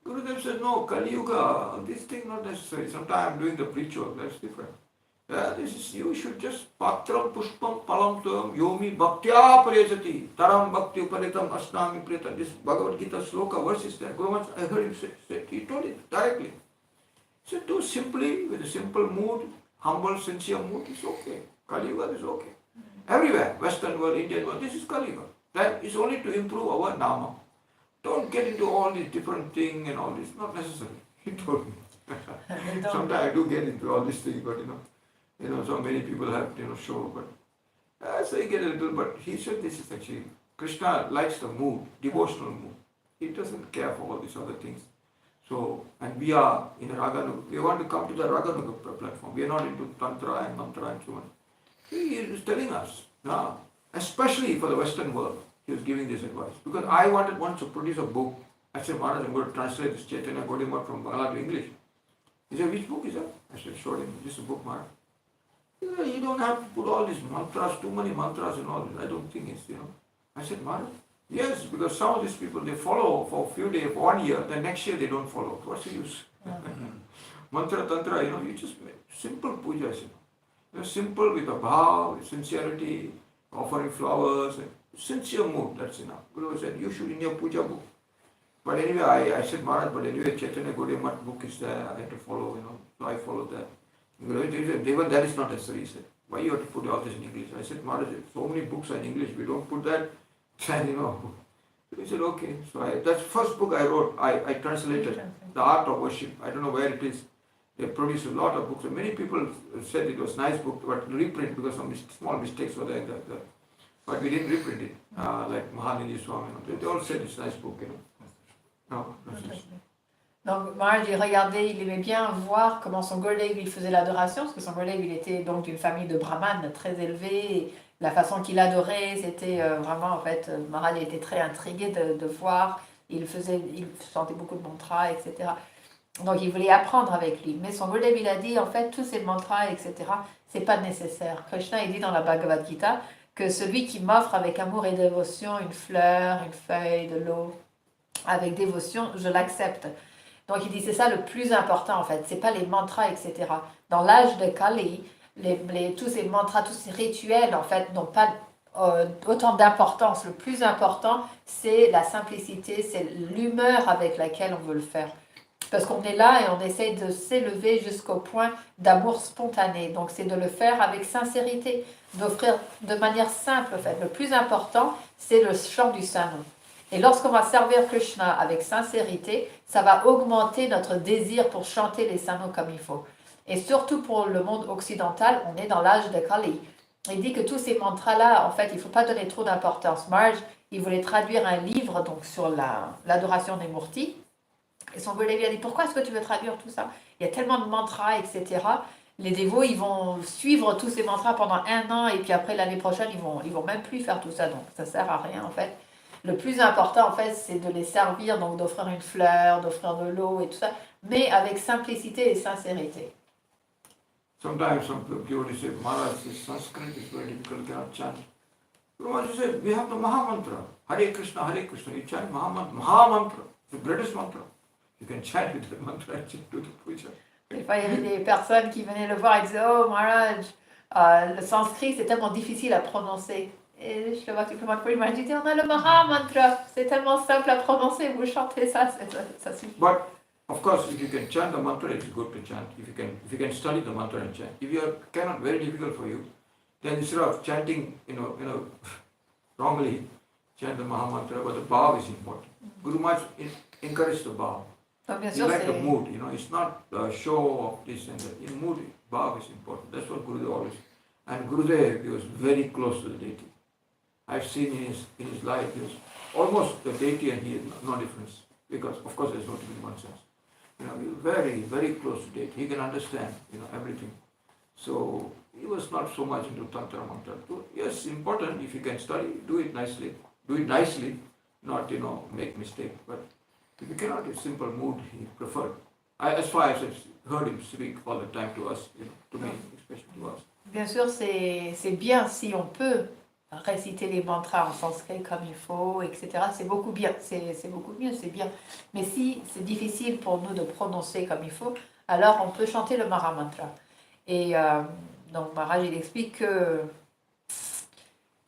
Gurudev said, no, Kali Yuga, this thing not necessary. Sometimes I'm doing the ritual, that's different. You should just patram pushpam palam tam yomi bhaktya parejati taram bhakti uparitam asnami preta. This Bhagavad Gita sloka verse is there. I heard him say, he told it directly. He said, do simply, with a simple mood, humble, sincere mood, it's okay. Kali Yuga is okay. Everywhere, Western world, Indian world, this is Kali Yuga. That is only to improve our nama. Don't get into all these different things and all this, not necessary. He told me. Sometimes I do get into all these things, but so many people have, show, but so I get a little, but he said this is actually, Krishna likes the mood, devotional mood. He doesn't care for all these other things. So, and we are in a Raganuga, we want to come to the Raganuga platform. We are not into Tantra and Mantra and so on. He is telling us, especially for the Western world, he was giving this advice. Because I wanted once to produce a book. I said, Maharaj, I'm going to translate this Chaitanya Gaudiya from Bangla to English. He said, which book is that? I said, showed him, this is a book, Maharaj. He said, you don't have to put all these mantras, too many mantras and all this. I don't think it's, I said, Maharaj, yes, because some of these people, they follow for a few days, for 1 year, then next year they don't follow. What's the use? Mantra, tantra, you just make simple pujas, simple with a bhav, with sincerity, offering flowers, and sincere mood, that's enough. Guru said, you should in your puja book. But anyway, I said, Maharaj, but anyway, Chaitanya Gaudiya book is there, I had to follow, so I followed that. Guru said, even that is not necessary, he said. Why you have to put all this in English? I said, Maharaj, so many books are in English, we don't put that, and He said, okay. So that's the first book I wrote, I translated, The Art of Worship. I don't know where it is. They produced a lot of books. And many people said it was a nice book, but reprint because some small mistakes were there. But we didn't reprint it, like Mahanili Swami. They all said it's a nice book, No, Donc Maharaj, il aimait bien voir comment son Gurudev il faisait l'adoration, parce que son Gurudev il était donc d'une famille de brahmanes très élevée, et la façon qu'il adorait, c'était vraiment en fait, Maharaj était très intrigué de voir, il chantait beaucoup de mantras, etc. Donc il voulait apprendre avec lui, mais son Gurudev il a dit en fait tous ces mantras, etc. c'est pas nécessaire. Krishna il dit dans la Bhagavad Gita que celui qui m'offre avec amour et dévotion une fleur, une feuille, de l'eau, avec dévotion, je l'accepte. Donc il dit c'est ça le plus important en fait, c'est pas les mantras, etc. Dans l'âge de Kali, tous ces mantras, tous ces rituels en fait n'ont pas autant d'importance. Le plus important c'est la simplicité, c'est l'humeur avec laquelle on veut le faire. Parce qu'on est là et on essaie de s'élever jusqu'au point d'amour spontané. Donc c'est de le faire avec sincérité, d'offrir de manière simple en fait. Le plus important c'est le chant du Saint-Nom. Et lorsqu'on va servir Krishna avec sincérité, ça va augmenter notre désir pour chanter les Saint-Noms comme il faut. Et surtout pour le monde occidental, on est dans l'âge de Kali. Il dit que tous ces mantras-là, en fait, il ne faut pas donner trop d'importance. Maharaj, il voulait traduire un livre donc, sur l'adoration des Murtis. Et son Gurudev lui a dit, pourquoi est-ce que tu veux traduire tout ça? Il y a tellement de mantras, etc. Les dévots, ils vont suivre tous ces mantras pendant 1 an, et puis après, l'année prochaine, ils vont même plus faire tout ça. Donc, ça ne sert à rien, en fait. Le plus important, en fait, c'est de les servir, donc d'offrir une fleur, d'offrir de l'eau et tout ça, mais avec simplicité et sincérité. Sometimes some people say, Maharaj, this Sanskrit is very difficult, cannot chant. Guru Maharaj said, we have the Maha Mantra. Hare Krishna, Hare Krishna. You chant Maha Mantra. Maha Mantra. The greatest mantra. You can chant with the mantra and do the puja. Des fois, il y avait des personnes qui venaient le voir et disaient Oh Maharaj, le sanskrit c'est tellement difficile à prononcer. Et je le vois quelques mois de Maharaj dit On a le Maha Mantra, c'est tellement simple à prononcer, vous chantez ça, ça suffit. But of course, if you can chant the mantra, it's good to chant. If you can study the mantra and chant. If you cannot, very difficult for you, then instead of chanting, wrongly, chant the Maha Mantra, but the bhav is important. Guru Maharaj encouraged the bhav. Donc, bien He sûr, liked the c'est... mood, it's not the show of this and that. In mood, bhav is important. That's what Gurudev always. And Gurudev, he was very close to the deity. I've seen in his life, he was almost the deity and he had no difference. Because, of course, there's no difference in one sense. He was very, very close to deity. He can understand, everything. So, he was not so much into Tantra Mantra. Yes, important, if you can study, do it nicely. Do it nicely, not, make mistake. But if you cannot, it's simple mood he preferred. As far as I've heard him speak all the time to us, to me, especially to us. Bien sûr, c'est bien si on peut réciter les mantras en sanskrit comme il faut, etc. C'est beaucoup bien, c'est beaucoup mieux, c'est bien. Mais si c'est difficile pour nous de prononcer comme il faut, alors on peut chanter le Maha Mantra. Et donc Maharaj il explique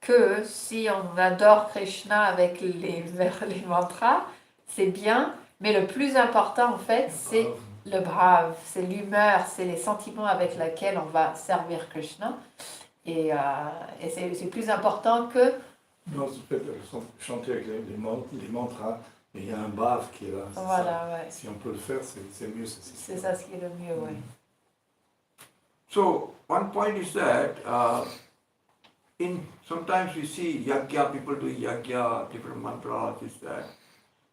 que si on adore Krishna avec les mantras, c'est bien, mais le plus important en fait, c'est le bhav, c'est l'humeur, c'est les sentiments avec lesquels on va servir Krishna. Et c'est plus important que... Non, c'est peut-être chanter avec les mantras, mais il y a un bhav qui est là. Voilà, ouais. Si on peut le faire, c'est mieux. C'est ça ce qui est le mieux, oui. So, one point is that sometimes we see yagya, people do yagya, different mantras, this, that.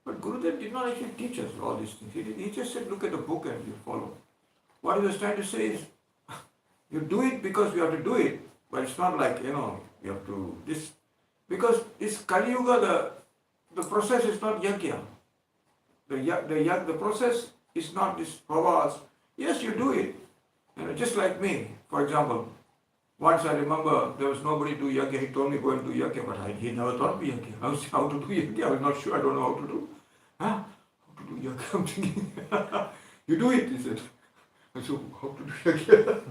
But Gurudev did not actually teach us all these things. He just said, look at the book and you follow. What he was trying to say is, you do it because you have to do it, but it's not like, you have to, this, because this Kali Yuga, the process is not yagya. The process is not this bhavas. Yes, you do it. Just like me, for example, once I remember there was nobody do yagya, he told me go and do yagya, but he never taught me yagya. I was how to do yagya, I was not sure, I don't know how to do. How to do yagya? I'm thinking, you do it, he said. I said, how to do yagya?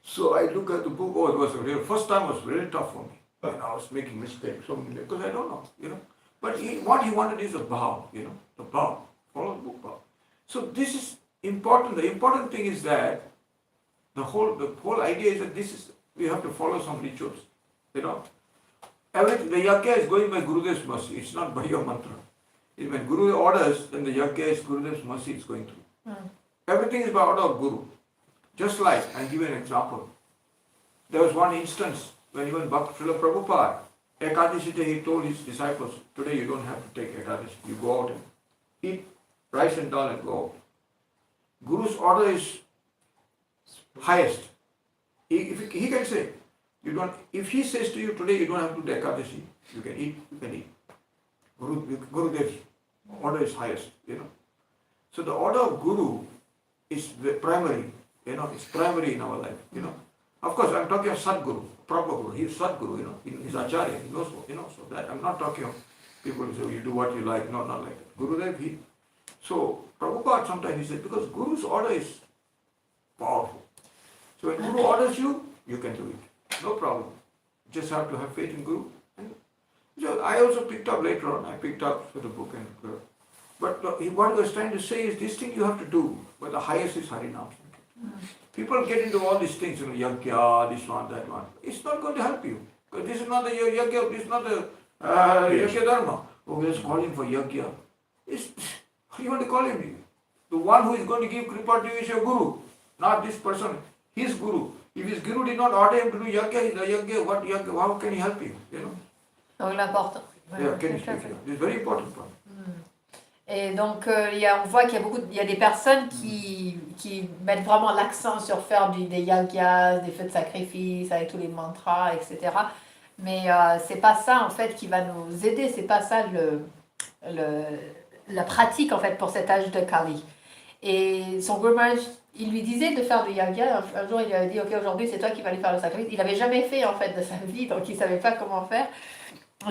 So I look at the book, it was first time was very tough for me. I was making mistakes, because I don't know, But what he wanted is a bhav, the bhav, follow the book bhav. So this is important. The important thing is that the whole idea is that we have to follow some rituals. Everything, the yagya is going by Gurudev's mercy. It's not by your mantra. When Guru orders, then the yagya is Gurudev's mercy it's going through. Everything is by order of Guru. Just like, I'll give you an example. There was one instance when even Bhakti Prabhupada, Ekadashi Day, he told his disciples, today you don't have to take Ekadashi. You go out and eat rice and dal and go out. Guru's order is highest. He can say, if he says to you today you don't have to do Ekadashi, you can eat. Gurudev's order is highest, So the order of Guru is primary, it's primary in our life, Of course, I'm talking of Sadguru, proper Guru. He is Sadguru, he's Acharya, he knows, so that I'm not talking of people who say, you do what you like, no, not like that. Gurudev, so Prabhupada sometimes he said, because Guru's order is powerful. So when Guru orders you, you can do it. No problem. You just have to have faith in Guru. So I also picked up later on, for the book. But what he was trying to say is, this thing you have to do, but the highest is Harinam. People get into all these things, yagya, this one, that one. It's not going to help you. Because this is not the yagya, this is not the yagya dharma. Oh, we're just calling for yagya. You want to call him? The one who is going to give kripa to you is your guru, not this person, his guru. If his guru did not order him to do yagya, how can he help you? Donc l'important. Yeah, it's very important point. Et donc on voit qu'il y a des personnes qui mettent vraiment l'accent sur faire des yagyas, des feux de sacrifice avec tous les mantras, etc. Mais c'est pas ça en fait qui va nous aider, c'est pas ça la pratique en fait pour cet âge de Kali. Et son Guru Maharaj il lui disait de faire du yagya. Un jour, il lui avait dit, ok, aujourd'hui, c'est toi qui vas aller faire le sacrifice. Il n'avait jamais fait, en fait, de sa vie, donc il ne savait pas comment faire.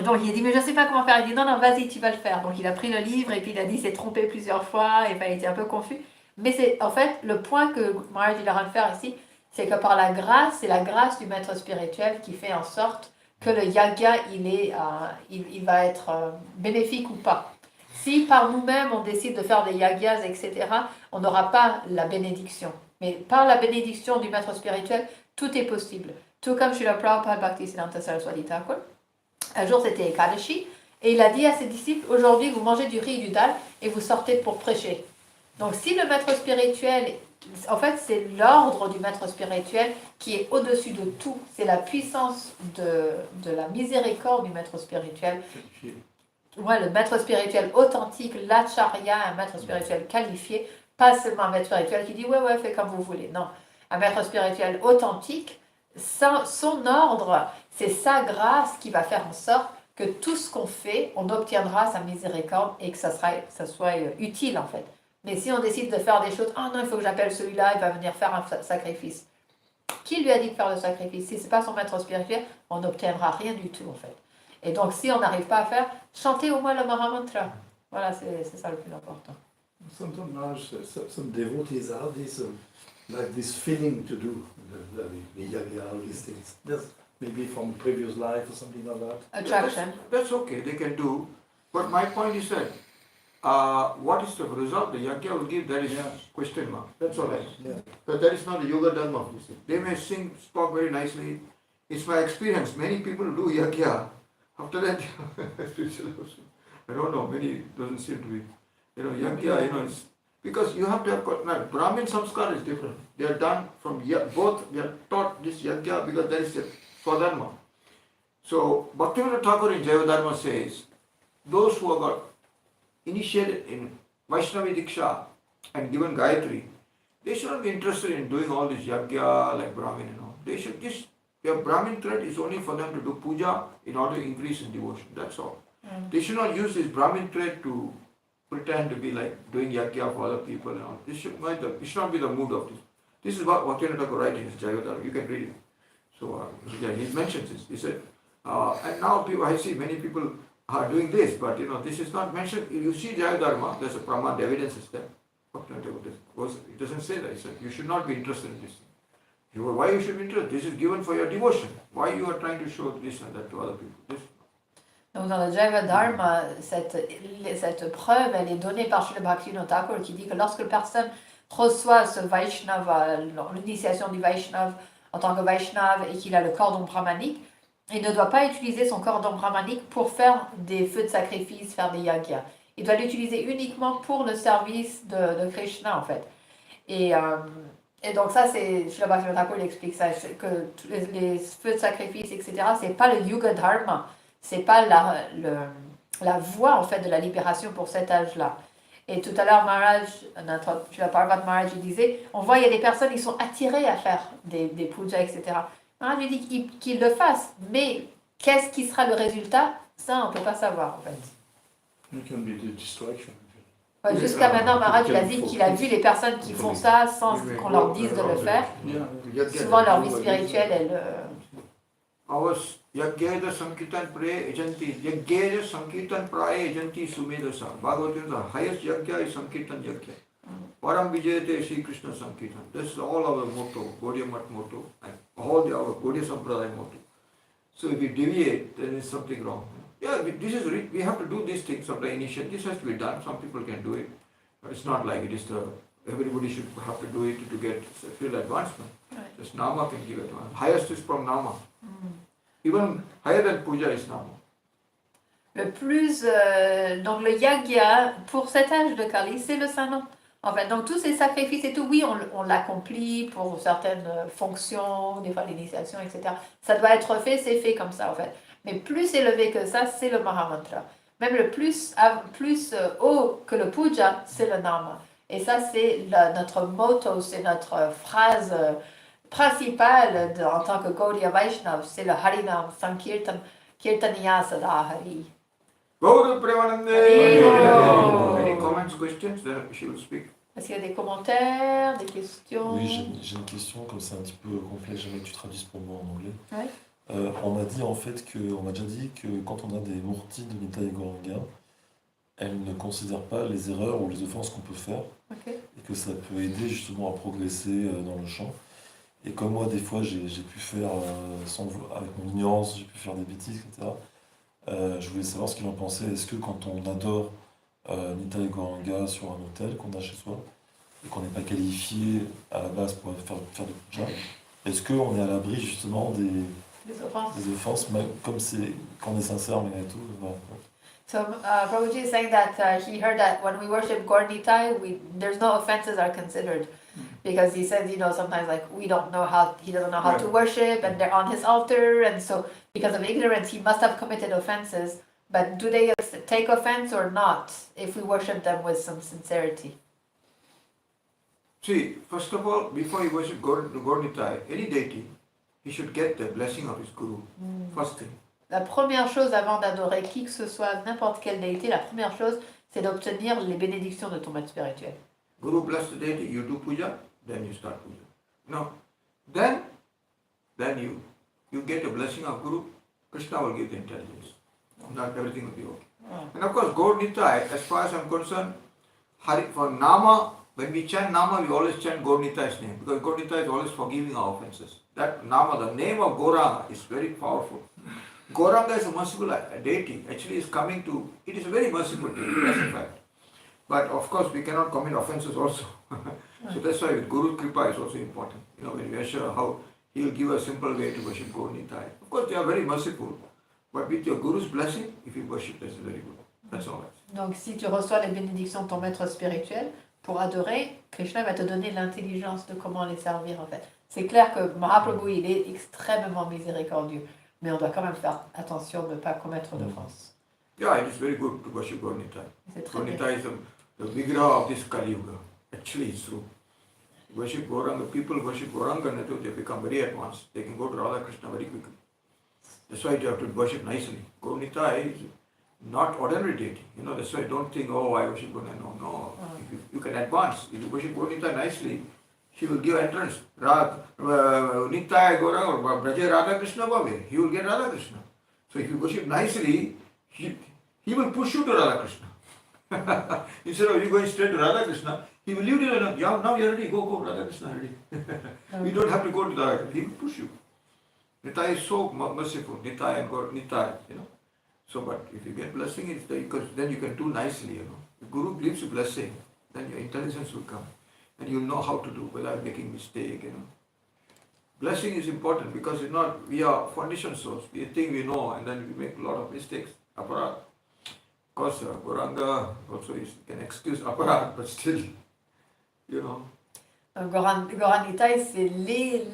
Donc il a dit, mais je ne sais pas comment faire. Il dit, non, non, vas-y, tu vas le faire. Donc il a pris le livre et puis il a dit, il s'est trompé plusieurs fois. Et ben, il était un peu confus. Mais c'est, en fait, le point que Maharaj il est en train de faire ici, c'est que par la grâce, c'est la grâce du maître spirituel qui fait en sorte que le yagya, il va être bénéfique ou pas. Si par nous-mêmes, on décide de faire des yagyas, etc., on n'aura pas la bénédiction. Mais par la bénédiction du maître spirituel, tout est possible. Tout comme Srila Prabhupada Bhakti Siddhanta Saraswati Thakur. Un jour, c'était Ekadashi, et il a dit à ses disciples, aujourd'hui, vous mangez du riz et du dal, et vous sortez pour prêcher. Donc, si le maître spirituel, en fait, c'est l'ordre du maître spirituel qui est au-dessus de tout. C'est la puissance de la miséricorde du maître spirituel. Ouais, le maître spirituel authentique, l'acharya, un maître spirituel qualifié, pas seulement un maître spirituel qui dit ouais, fais comme vous voulez. Non, un maître spirituel authentique, son ordre, c'est sa grâce qui va faire en sorte que tout ce qu'on fait, on obtiendra sa miséricorde et que ça soit utile en fait. Mais si on décide de faire des choses, ah non, il faut que j'appelle celui-là, il va venir faire un sacrifice. Qui lui a dit de faire le sacrifice? Si ce n'est pas son maître spirituel, on n'obtiendra rien du tout en fait. Et donc, si on n'arrive pas à faire, chantez au moins le Mahamantra. Voilà, c'est ça le plus important. Sometimes some devotees have this, like this feeling to do the yagya, all these things. That's maybe from previous life or something like that. Attraction. That's okay, they can do. But my point is that what is the result the yagya will give, that is question mark. That's all right. Yeah. But that is not the yoga dharma. They may sing, talk very nicely. It's my experience. Many people do yagya. After that, I don't know, many doesn't seem to be. Yagya, it's, because you have to have, Brahmin samskar is different. They are done from, both, they are taught this yagya because that is a swadharma. So, Bhaktivinoda Thakur in Jayadharma says, those who have got initiated in Vaishnavi Diksha and given Gayatri, they should not be interested in doing all this yagya like Brahmin, They should just, their Brahmin thread is only for them to do puja in order to increase in devotion, that's all. They should not use this Brahmin thread to pretend to be like doing yagya for other people and all. This should not be the mood of this. This is what Bhaktivinoda Thakur writes in his Jayadharma, you can read it. So, he mentions this. He said, and now I see many people are doing this, but this is not mentioned. You see Jayadharma, there's a Pramana, evidence is there. It doesn't say that. It said, you should not be interested in this. Why you should be interested? This is given for your devotion. Why you are trying to show this and that to other people? Donc dans le Jaiva Dharma, cette preuve, elle est donnée par Srila Bhaktivinoda Thakur qui dit que lorsque la personne reçoit ce Vaishnava, l'initiation du Vaishnava en tant que Vaishnava et qu'il a le cordon brahmanique, il ne doit pas utiliser son cordon brahmanique pour faire des feux de sacrifice, faire des yagyas. Il doit l'utiliser uniquement pour le service de Krishna en fait. Et donc ça, c'est Srila Bhaktivinoda Thakur explique ça, que les feux de sacrifice, etc., c'est pas le Yuga Dharma, c'est pas la voie en fait de la libération pour cet âge-là. Et tout à l'heure, Srila Parvat Maharaj disait, on voit il y a des personnes qui sont attirées à faire des pujas, etc. Maharaj lui dit qu'ils le fassent, mais qu'est-ce qui sera le résultat? Ça, on ne peut pas savoir en fait. It can be the distraction. Ouais, jusqu'à maintenant, Maharaj il a dit qu'il a vu les personnes qui font ça sans qu'on leur dise de le faire. Souvent, leur vie spirituelle, elle... Yagyeda Sankirtan Praye Ejanti, Yagyeda Sankirtan Praye Ejanti Sumedasa. Bhagavatam, the highest yagya is Sankirtan yagya. Param Vijayate Sri Krishna Sankirtan. That's all our motto, Gaudiya Math motto, and all our Gaudiya Sampradaya motto. So if we deviate, then there's something wrong. Yeah, we have to do these things of the initiation. This has to be done. Some people can do it. But it's not like it is everybody should have to do it to get feel advancement. Right. Just Nama can give advancement. Highest is from Nama. Even higher than puja is Nama. Le plus, donc le yagya, pour cet âge de Kali, c'est le Saint-Nom. En fait, donc tous ces sacrifices et tout, oui, on l'accomplit pour certaines fonctions, des fois l'initiation, etc. Ça doit être fait, c'est fait comme ça en fait. Mais plus élevé que ça, c'est le Mahamantra. Même le plus haut que le puja, c'est le Nama. Et ça, c'est notre motto, c'est notre phrase principale en tant que Gaudiya Vaishnava, c'est le Harinam Sankirtan Kirtaniya Sada Hari. Gauru Premanande! Any comments, questions? Then she will speak. Est-ce qu'il y a des commentaires, des questions? Oui, j'ai une question, comme c'est un petit peu complexe, j'aimerais que tu traduises pour moi en anglais. Ouais. On m'a dit en fait on m'a déjà dit que quand on a des murtis de Nita et Goranga, elles ne considèrent pas les erreurs ou les offenses qu'on peut faire Ok. et que ça peut aider justement à progresser dans le chant. Et comme moi, des fois, j'ai pu faire, avec mon ignorance, j'ai pu faire des bêtises, etc. Je voulais savoir ce qu'il en pensait. Est-ce que quand on adore Nita et Goranga sur un hôtel qu'on a chez soi, et qu'on n'est pas qualifié à la base pour faire de puja, est-ce qu'on est à l'abri justement Des offenses. des offenses, même comme c'est quand on est sincère malgré tout? Voilà. So Prabhuji is saying that he heard that when we worship Gaur-Nitai, there's no offenses are considered. Because he says, sometimes like he doesn't know how to worship and they're on his altar, and so because of ignorance he must have committed offenses. But do they take offense or not if we worship them with some sincerity? See, first of all, before you worship Gaur-Nitai, any deity, he should get the blessing of his guru. First thing. La première chose avant d'adorer qui que ce soit, n'importe quelle déité, la première chose, c'est d'obtenir les bénédictions de ton maître spirituel. Guru bless the deity, you do puja, then you start puja. No. Then you get the blessing of Guru, Krishna will give the intelligence. Not everything will be okay. And of course, Gaur-Nitai, as far as I'm concerned, for Nama, when we chant Nama, we always chant Gaur-Nitai's name, because Gaur-Nitai is always forgiving our offenses. That Nama, the name of Gauranga, is very powerful. Gauranga is a merciful deity. Actually, it is a very merciful deity, that's a fact. But of course, we cannot commit offenses also. So that's why Guru Kripa is also important. When we are sure how he will give a simple way to worship Gaur-Nitai. Of course, they are very merciful. But with your Guru's blessing, if you worship, that's very good. That's all. Donc, si tu reçois les bénédictions de ton maître spirituel, pour adorer, Krishna va te donner l'intelligence de comment les servir en fait. C'est clair que Mahaprabhu, il est extrêmement miséricordieux, mais on doit quand même faire attention de ne pas commettre d'offense. Yeah, it is very good to worship Gaur-Nitai. Gaur-Nitai is the Vigraha of this Kali Yuga. Actually, it's true. Worship Gauranga, people worship Gauranga, they become very advanced. They can go to Radha Krishna very quickly. That's why you have to worship nicely. Gaur-Nitai is not ordinary deity. That's why don't think, oh, I worship Gaur-Nitai. No. You can advance. If you worship Gaur-Nitai nicely, she will give entrance. Nitai Gauranga, Braja Radha Krishna Bhave. He will get Radha Krishna. So if you worship nicely, he will push you to Radha Krishna. Instead of you going straight to Radha Krishna, he will leave you. Now you're ready. Go, Radha Krishna, ready. You don't have to go to Radha Krishna. He will push you. Nitai is so merciful. Nitai and Gaur-Nitai, So, but if you get blessing, it's because then you can do nicely, If Guru gives you blessing, then your intelligence will come. And you'll know how to do without making mistake, Blessing is important because we are foundation souls. We think we know and then we make a lot of mistakes. Aparat. Of course, Gauranga also can excuse aparat, but still, Gaur-Nitai, c'est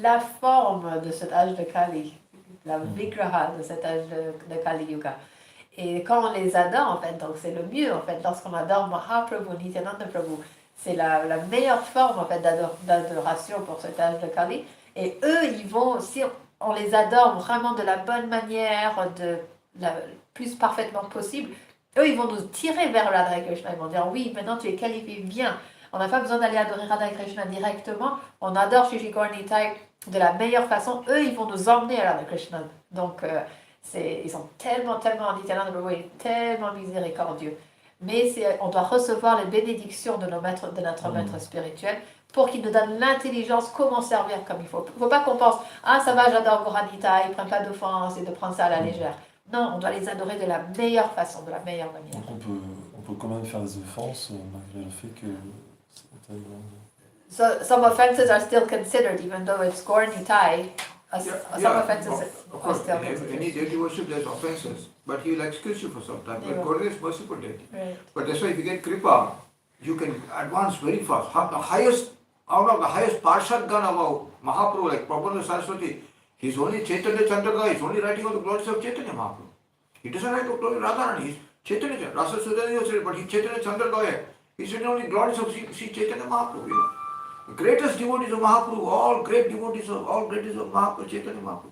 la forme de cet âge de Kali, la Vigraha de cet âge de Kali Yuga. Et quand on les adore, en fait, donc c'est le mieux, en fait, lorsqu'on adore Mahaprabhu, Nityananda Prabhu, c'est la meilleure forme, en fait, d'adoration pour cet âge de Kali. Et eux, si on les adore vraiment de la bonne manière, le plus parfaitement possible, eux, ils vont nous tirer vers Radha Krishna. Ils vont dire, oui, maintenant tu es qualifié bien. On n'a pas besoin d'aller adorer Radha Krishna directement. On adore Shri Gaur-Nitai de la meilleure façon. Eux, ils vont nous emmener à Radha Krishna. Donc, ils sont tellement Nityananda Prabhu, tellement miséricordieux. Mais on doit recevoir les bénédictions de notre maître spirituel pour qu'il nous donne l'intelligence comment servir comme il faut. Il ne faut pas qu'on pense, ça va, j'adore Gaur-Nitai, ils ne prennent pas d'offense et de prendre ça à la légère. Non, on doit les adorer de la meilleure façon, de la meilleure manière. Donc on peut quand même faire des offenses malgré le fait que So some offenses are still considered, even though it's Gaur-Nitai. Some offenses are still considered. Any deity worship, there's offenses, but he will excuse you for some time. But Gaur is merciful deity. Right. But that's why if you get Kripa, you can advance very fast. Out of the highest Parshad Gana of Mahaprabhu, like Prabhupada Saraswati, he's only Chaitanya Chandra, he's only writing on the glories of Chaitanya Mahaprabhu. He doesn't write about glory of Radharani, he's Chaitanya Chandra. Rasa Sudhani was but he's Chaitanya Chandra. He's written only glories of Sri Chaitanya Mahaprabhu. The greatest devotees of Mahaprabhu, all great devotees of Mahaprabhu, Chaitanya Mahaprabhu.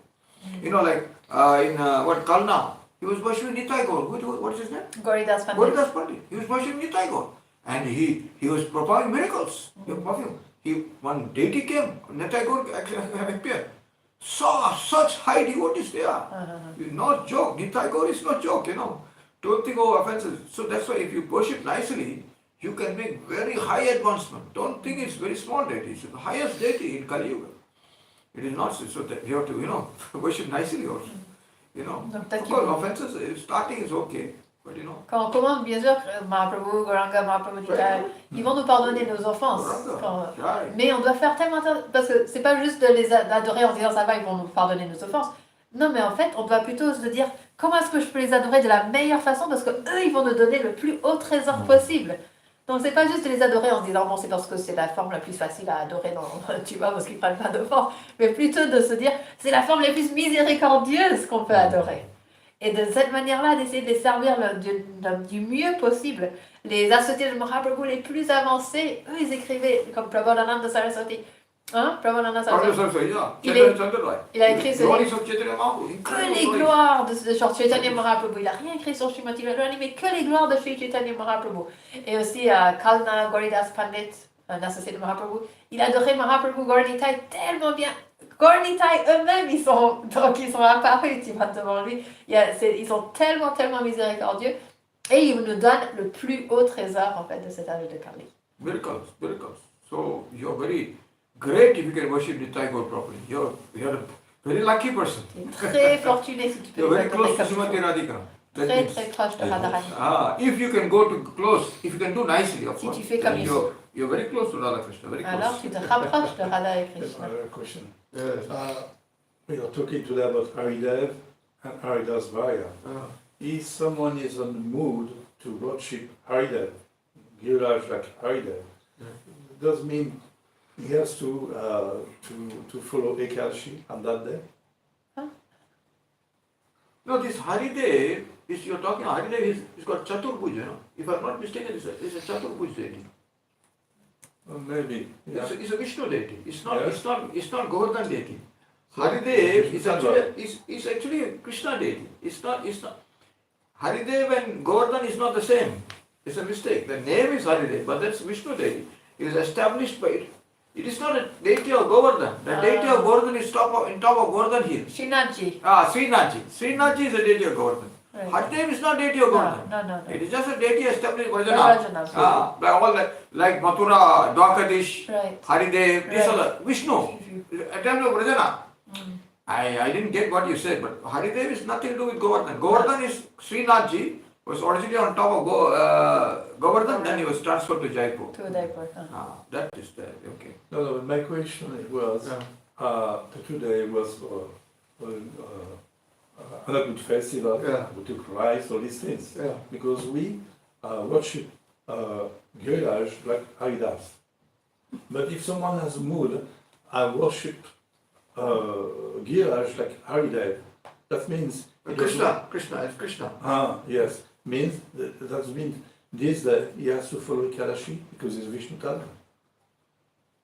Like in Kalna, he was worshipping Nitai Gaur. What is his name? Gauridas Pandit. Gauridas Pandit. He was worshipping Nitai Gaur. And he was performing miracles. One deity came, Nitya appeared. Saw such high devotees there. It's not joke. Nitya is not joke, Don't think of offenses. So that's why if you worship nicely, you can make very high advancement. Don't think it's very small deity. It's the highest deity in Kali Yuga. It is not so that you have to, worship nicely also. Of course, offenses, starting is okay. But Quand on commence, bien sûr, Mahaprabhu, Gauranga, Mahaprabhu, ils vont nous pardonner nos offenses. Mais on doit faire tellement attention, parce que c'est pas juste de les adorer en disant ça va, ils vont nous pardonner nos offenses. Non, mais en fait, on doit plutôt se dire comment est-ce que je peux les adorer de la meilleure façon, parce que eux, ils vont nous donner le plus haut trésor possible. Donc c'est pas juste de les adorer en se disant bon c'est parce que c'est la forme la plus facile à adorer, tu vois, parce qu'ils prennent pas de forme, mais plutôt de se dire c'est la forme la plus miséricordieuse qu'on peut adorer. Et de cette manière-là, d'essayer de les servir du mieux possible. Les associés de Mahaprabhu les plus avancés, eux, ils écrivaient, comme Prabhupada Saraswati. Prabhupada Saraswati. Il a écrit ce livre. Que les gloires de Sri Chaitanya Mahaprabhu. Il n'a rien écrit sur Srimati Radharani, mais que les gloires de Sri Chaitanya Mahaprabhu. Et aussi Kalna Gauridas Pandit, un associé de Mahaprabhu. Il adorait Mahaprabhu Gauranitai tellement bien. Gauranitai eux-mêmes, ils sont apparus, tu vois, devant lui. Ils sont tellement miséricordieux. Et ils nous donnent le plus haut trésor, en fait, de cet âge de Kali. Miracles. So, you're very great if you can worship Nitai Gaur properly. You're a very lucky person. Très fortuné si tu peux You're very close to Srimati Radhika. Très proche de Radharani. If you can go to close, if you can do nicely, of course, Si tu fais comme you're very close to Radha Krishna. Very close. Alors tu te rapproches de Radha et Krishna. Another question. Yes. We are talking today about Haridev and Haridas Vaya. If someone is on the mood to worship Haridev, Giriraj like Haridev, it does mean he has to follow Ekadashi on that day? No, this Haridev, you're talking Haridev, he's got Chaturbhuj, If I'm not mistaken, it's a Chaturbhuj deity. Maybe. Yeah. It's a Vishnu deity. It's not. Yeah. It's not Govardhan deity. Haridev is actually a Krishna deity. It's not. Haridev and Govardhan is not the same. It's a mistake. The name is Haridev, but that's Vishnu deity. It is established by it. It is not a deity of Govardhan. The deity of Govardhan is in top of Govardhan hill. Srinathji. Srinathji. Srinathji is a deity of Govardhan. Right. Haridev is not deity of Govardhan. No. It is just a deity established by Vajana. Like Mathura, Dwakadish, Right. Haridev, these Right. are Vishnu. Attempt of Vrajana. I didn't get what you said, but Haridev is nothing to do with Govardhan. Govardhan is Srinathji, was originally on top of Govardhan, then he was transferred to Jaipur. To Udaipur. That is there, okay. No, my question was, today was a good festival, we took rice, all these things, because we worship Giriraj like Haridas. But if someone has a mood, I worship Giriraj like Haridev, that means... Krishna, it's Krishna. Yes, means that means this that he has to follow Kalashi because he's Vishnu Tattva.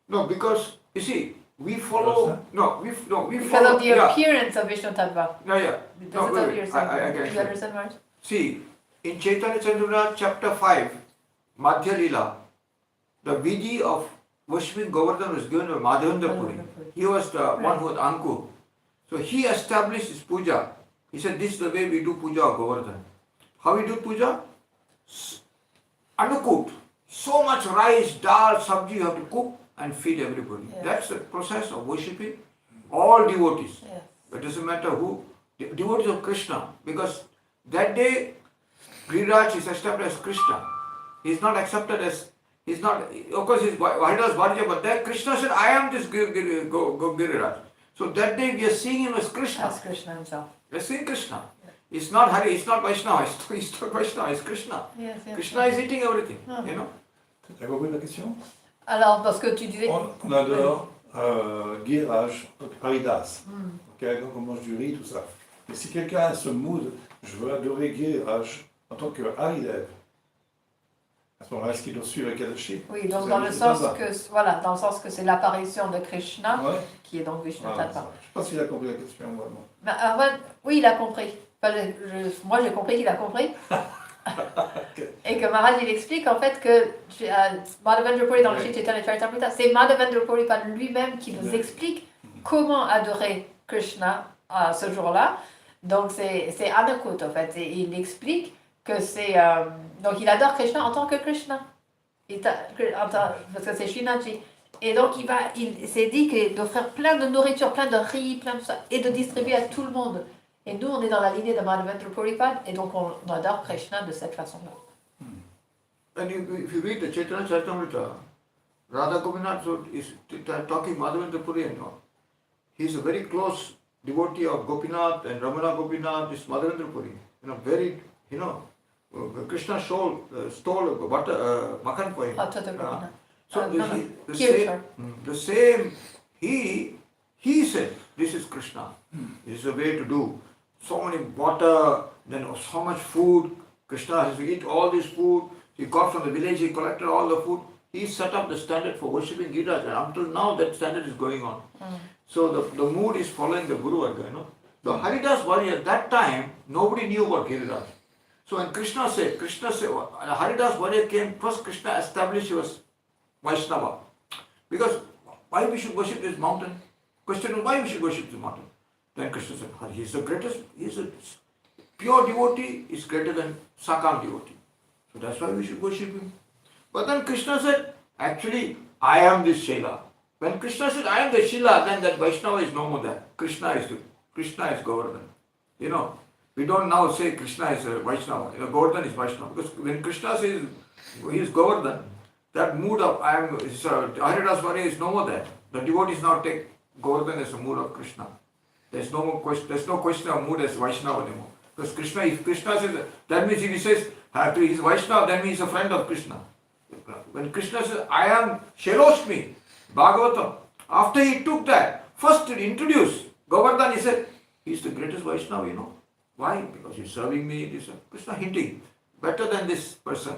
No, because you see, we follow. Because of the appearance of Vishnu Tattva. That's what you're saying. Do you understand, Marge? See, in Chaitanya Chandra chapter 5, Madhya Lila, the Vidi of worshipping Govardhan was given by Madhavendra Puri. He was the one who was Ankur. So he established his puja. He said, this is the way we do puja of Govardhan. How we do puja? Undercooked. So much rice, dal, sabji you have to cook and feed everybody. Yes. That's the process of worshipping all devotees. Yes. It doesn't matter who. Devotees of Krishna. Because that day, Giriraj is established as Krishna. He is not accepted as, he's not, of course he's Vahidas Bharja, but then Krishna said, I am this Giriraj. So that day we are seeing him as Krishna. As Krishna himself. We are seeing Krishna. It's not Hari, it's not Vaishnava, it's not Vaishnava, it's Krishna. Yes. Krishna is eating everything, T'as compris la question? Alors, parce que tu disais... On adore Giriraj, Haridas. Okay, donc on mange du riz, tout ça. Mais si quelqu'un a ce mood, je veux adorer Giriraj en tant que Haridev, à ce moment-là, est-ce qu'il doit suivre Kadashi? Oui, donc dans le sens que c'est l'apparition de Krishna, qui est donc Vishnu Tattva. Je ne sais pas s'il a compris la question, vraiment. Oui, il a compris. Enfin, moi, j'ai compris qu'il a compris. Et que Maharaj il explique en fait que Madhavendra Puri dans le Shri Chaitanya Charitamrita, c'est Madhavendra Puri lui-même qui nous explique comment adorer Krishna à ce jour-là. Donc c'est Anakut en fait. Et il explique que c'est... donc il adore Krishna en tant que Krishna. Parce que c'est Srinathji. Et donc il s'est dit que d'offrir plein de nourriture, plein de riz, plein de ça, et de distribuer à tout le monde. Et nous, on est dans la lignée de Madhavendra Puripad, et donc on adore Krishna de cette façon-là. And if you read the Chaitanya Charitamrita, Radha Gopinath is talking Madhavendra Puri and all. He is a very close devotee of Gopinath and Ramana Gopinath is Madhavendra Puri. Very, Krishna stole Makhan for him. So the same, he said, this is Krishna. This is a way to do. So many water, then so much food. Krishna has to eat all this food. He got from the village, he collected all the food. He set up the standard for worshipping Giriraj, and until now that standard is going on. So the mood is following the Guru Varga, The Haridas Varya at that time, nobody knew about Giriraj. So when Krishna said, Haridas Varya came, first Krishna established he was Vaishnava. Because why we should worship this mountain? Question is why we should worship this mountain? Then Krishna said, he is the greatest, he is a pure devotee, is greater than Sakam devotee. So that's why we should worship him. But then Krishna said, actually, I am this Shaila. When Krishna said, I am the Shila, then that Vaishnava is no more there. Krishna is Govardhan. We don't now say Krishna is a Vaishnava. Govardhan is Vaishnava. Because when Krishna says he is Govardhan, that mood of Haridas Varya is no more there. The devotees now take Govardhan as a mood of Krishna. There's no question of mood as Vaishnava anymore. Because Krishna, if Krishna says, that means if he says he is Vaishnava, that means he's a friend of Krishna. When Krishna says, I am Shailoshmi, Bhagavatam, after he took that, first to introduce Govardhan, he said, he is the greatest Vaishnava, Why? Because he's serving me. This Krishna hinting, better than this person.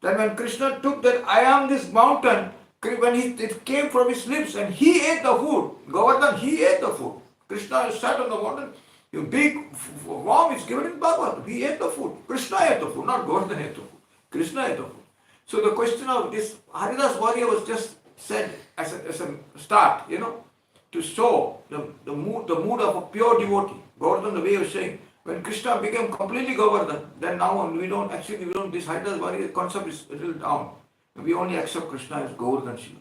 Then when Krishna took that, I am this mountain, when it came from his lips and he ate the food, Govardhan, he ate the food. Krishna sat on the mountain, a big worm is given in Bhagavad. He ate the food. Krishna ate the food, not Govardhan ate the food. Krishna ate the food. So the question of this Haridas Varya was just said as a start, to show the mood of a pure devotee. Govardhan, the way of saying, when Krishna became completely Govardhan, then now this Haridas Varya concept is a little down. We only accept Krishna as Govardhan Shila.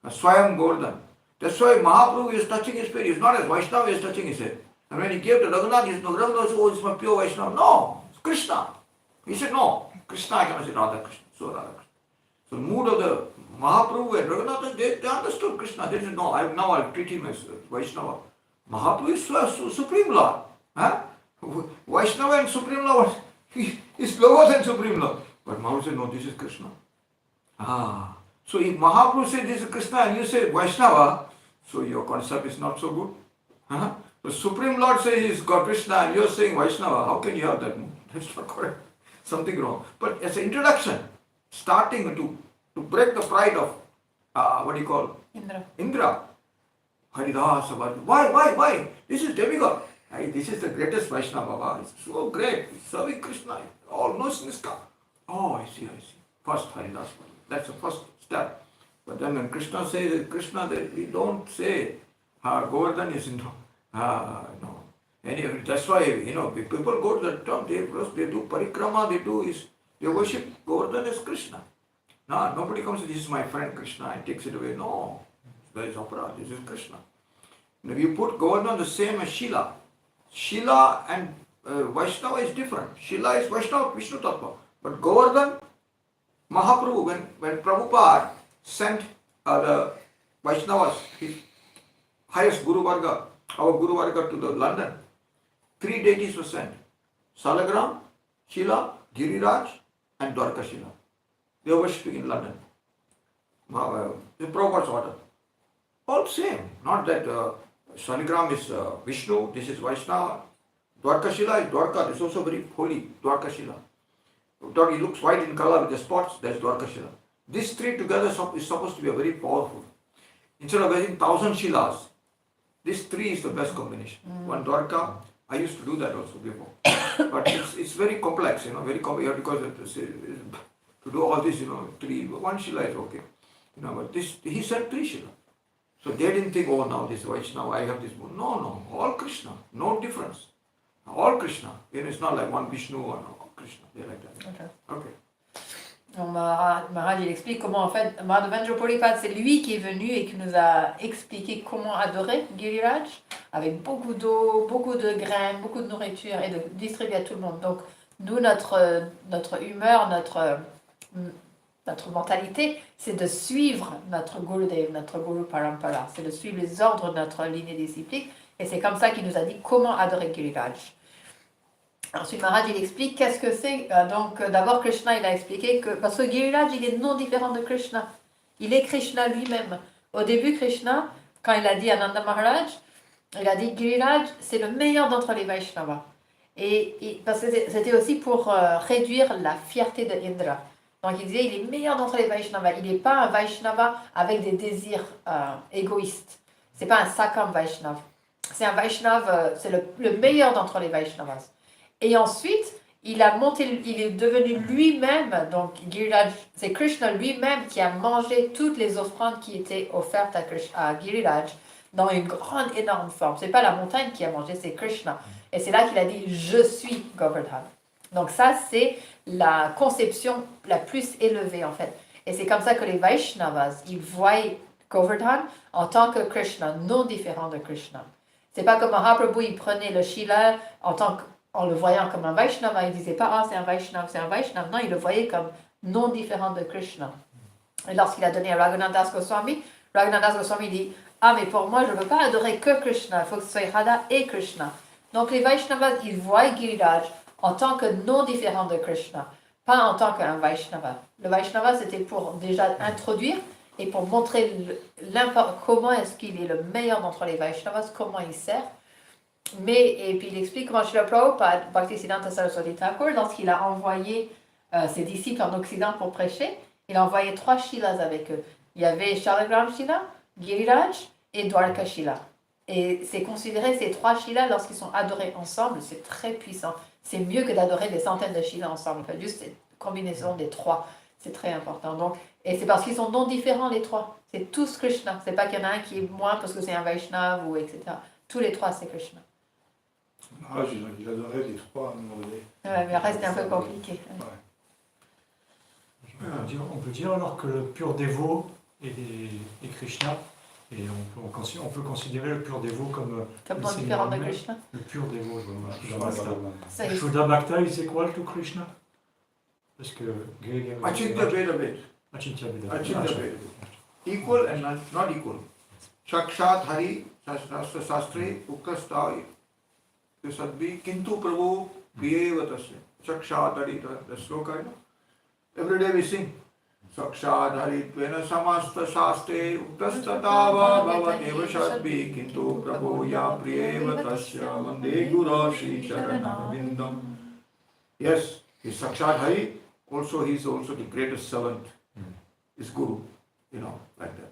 Swayam Govardhan. That's why Mahaprabhu is touching his head. He's not as Vaishnava, he is touching his head. And when he gave to Raghunath, Raghunath said, it's my pure Vaishnava. No, it's Krishna. He said, no, Krishna, I cannot say Radha Krishna. So Radha Krishna. So the mood of the Mahaprabhu and Raghunath, they understood Krishna. They said, no, I'll treat him as Vaishnava. Mahaprabhu is Supreme Lord. Vaishnava and Supreme Lord is lower than Supreme Lord. But Mahaprabhu said, no, this is Krishna. So if Mahaprabhu says this is Krishna and you say Vaishnava, so your concept is not so good. The Supreme Lord says he's got Krishna and you're saying Vaishnava, how can you have that? That's not correct. Something wrong. But as an introduction, starting to break the pride of, Indra. Haridas, why? This is demigod. This is the greatest Vaishnava Baba. It's so great. It's serving Krishna. All knows Niska. Oh, I see. First Haridas. That's the first step. But then when Krishna says Krishna, we don't say Govardhan is no. Anyway, that's why people go to the tomb. They do parikrama. They worship Govardhan as Krishna. No, nobody comes and this is my friend Krishna and takes it away. No, that is opera. This is Krishna. If you put Govardhan the same as Shila. Shila and Vaishnava is different. Shila is Vaishnava, Vishnu Tattva. But Govardhan, Mahaprabhu, when Prabhupada sent the Vaishnavas, his highest Guru Varga, our Guru Varga to the London, 3 deities were sent. Salagram, Shila, Giriraj and Dwarka Shila. They were worshipping in London. The Prabhupada's order. All same. Not that Salagram is Vishnu, this is Vaishnava. Dwarka Shila is Dwarka, this is also very holy, Dwarka Shila. He looks white in color with the spots, that's Dwarka Shila. These three together is supposed to be a very powerful. Instead of wearing 1,000 Shilas, these three is the best combination. One Dwarka, I used to do that also before. But it's very complex, very complex because to do all this, one Shila is okay. But this, he said 3 Shila. So they didn't think, oh, now this Vaishnava, I have this mood. No, all Krishna, no difference. All Krishna. It's not like one Vishnu or no, Krishna. They're like that. Okay. Donc Maharaj il explique comment en fait Madhavendra Puripad c'est lui qui est venu et qui nous a expliqué comment adorer Giriraj avec beaucoup d'eau, beaucoup de graines, beaucoup de nourriture et de distribuer à tout le monde. Donc nous notre humeur, notre mentalité c'est de suivre notre Gurudev, notre Guru Parampara, c'est de suivre les ordres de notre lignée disciplique et c'est comme ça qu'il nous a dit comment adorer Giriraj. Ensuite, Maharaj, il explique qu'est-ce que c'est. Donc, d'abord, Krishna, il a expliqué que... Parce que Giriraj, il est non différent de Krishna. Il est Krishna lui-même. Au début, Krishna, quand il a dit à Nanda Maharaj, il a dit Giriraj, c'est le meilleur d'entre les Vaishnavas. Et parce que c'était aussi pour réduire la fierté de Indra. Donc, il disait, il est meilleur d'entre les Vaishnavas. Il n'est pas un Vaishnava avec des désirs égoïstes. C'est pas un Sakam Vaishnava. C'est un Vaishnava, c'est le meilleur d'entre les Vaishnavas. Et ensuite, il est devenu lui-même, donc Giriraj, c'est Krishna lui-même qui a mangé toutes les offrandes qui étaient offertes à Giriraj dans une grande, énorme forme. C'est pas la montagne qui a mangé, c'est Krishna. Et c'est là qu'il a dit « Je suis Govardhan ». Donc ça, c'est la conception la plus élevée en fait. Et c'est comme ça que les Vaishnavas, ils voient Govardhan en tant que Krishna, non différent de Krishna. C'est pas comme Mahaprabhu, il prenait le Shila en le voyant comme un Vaishnava, il ne disait pas « Ah, c'est un Vaishnava, c'est un Vaishnava ». Non, il le voyait comme non différent de Krishna. Et lorsqu'il a donné à Raghunath Goswami dit « Ah, mais pour moi, je ne veux pas adorer que Krishna, il faut que ce soit Radha et Krishna ». Donc les Vaishnavas, ils voient Giriraj en tant que non différent de Krishna, pas en tant qu'un Vaishnava. Le Vaishnava, c'était pour déjà introduire et pour montrer comment est-ce qu'il est le meilleur d'entre les Vaishnavas, comment il sert. Et puis il explique comment Srila Prabhupada, Bhaktisiddhanta Saraswati Thakur, lorsqu'il a envoyé ses disciples en Occident pour prêcher, il a envoyé 3 Shilas avec eux. Il y avait Shalagram Shila, Giriraj et Dwarka Shila. Et c'est considéré, ces 3 Shilas, lorsqu'ils sont adorés ensemble, c'est très puissant. C'est mieux que d'adorer des centaines de Shilas ensemble. En fait, juste cette combinaison des 3, c'est très important. Donc, et c'est parce qu'ils sont non différents les 3. C'est tous Krishna. C'est pas qu'il y en a un qui est moins parce que c'est un Vaishnava ou etc. Tous les 3, c'est Krishna. Ah, il adorait les 3 à un moment donné. Ouais, mais le reste est un peu compliqué. Ouais. On peut dire alors que le pur dévot est Krishna, et on peut considérer le pur dévot comme non différent de Krishna. le pur dévot. Ça, Shuddha Bhakta is equal to Krishna. Parce que Achintya Vedabhet. Achintya Vedabhet. Achintya Vedabhet. Equal and not equal. Sakshat Hari Shastre Ukastai Sadbi Kintu Prabhu Priyevatasya. Sakshat Hari, the sloka, every day we sing. Sakshat Harittvena Samasta Shaste Uktastatava Bhavateva Sadbi Kintu Prabhu Ya Priyevatasya Vande Guru Shri Charanavindam. Yes, he's Sakshat Hari, also he is also the greatest servant, is Guru, like that.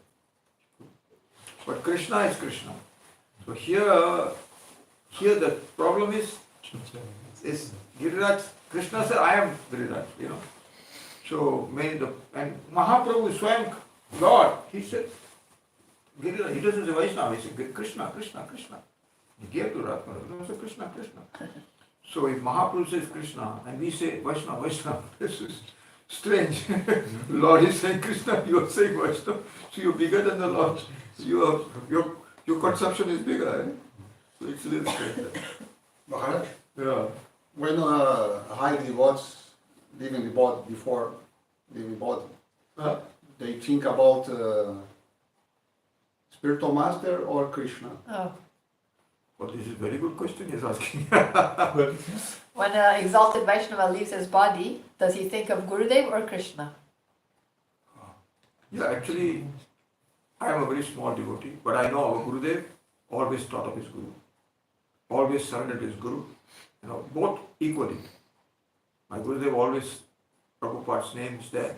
But Krishna is Krishna. So here the problem is Giriraj. Krishna said, I am Giriraj, So and Mahaprabhu is Swayam Lord. He said, Giriraj, he doesn't say Vaishnava, he said Krishna, Krishna, Krishna. He gave to Radha, he said Krishna, Krishna. So if Mahaprabhu says Krishna and we say Vaishnava, Vaishnava, this is strange. Lord is saying Krishna, you are saying Vaishnava. So you're bigger than the Lord. Your consumption is bigger. So it's a little strange. Maharaj, Yeah. when high devotees leaving the body, before leaving body, they think about spiritual master or Krishna? Oh. Well, this is a very good question he's asking. When an exalted Vaishnava leaves his body, does he think of Gurudev or Krishna? Yeah, actually, I am a very small devotee, but I know our Gurudev always thought of his Guru, always surrendered his Guru, both equally. My Gurudev always, Prabhupada's name is there,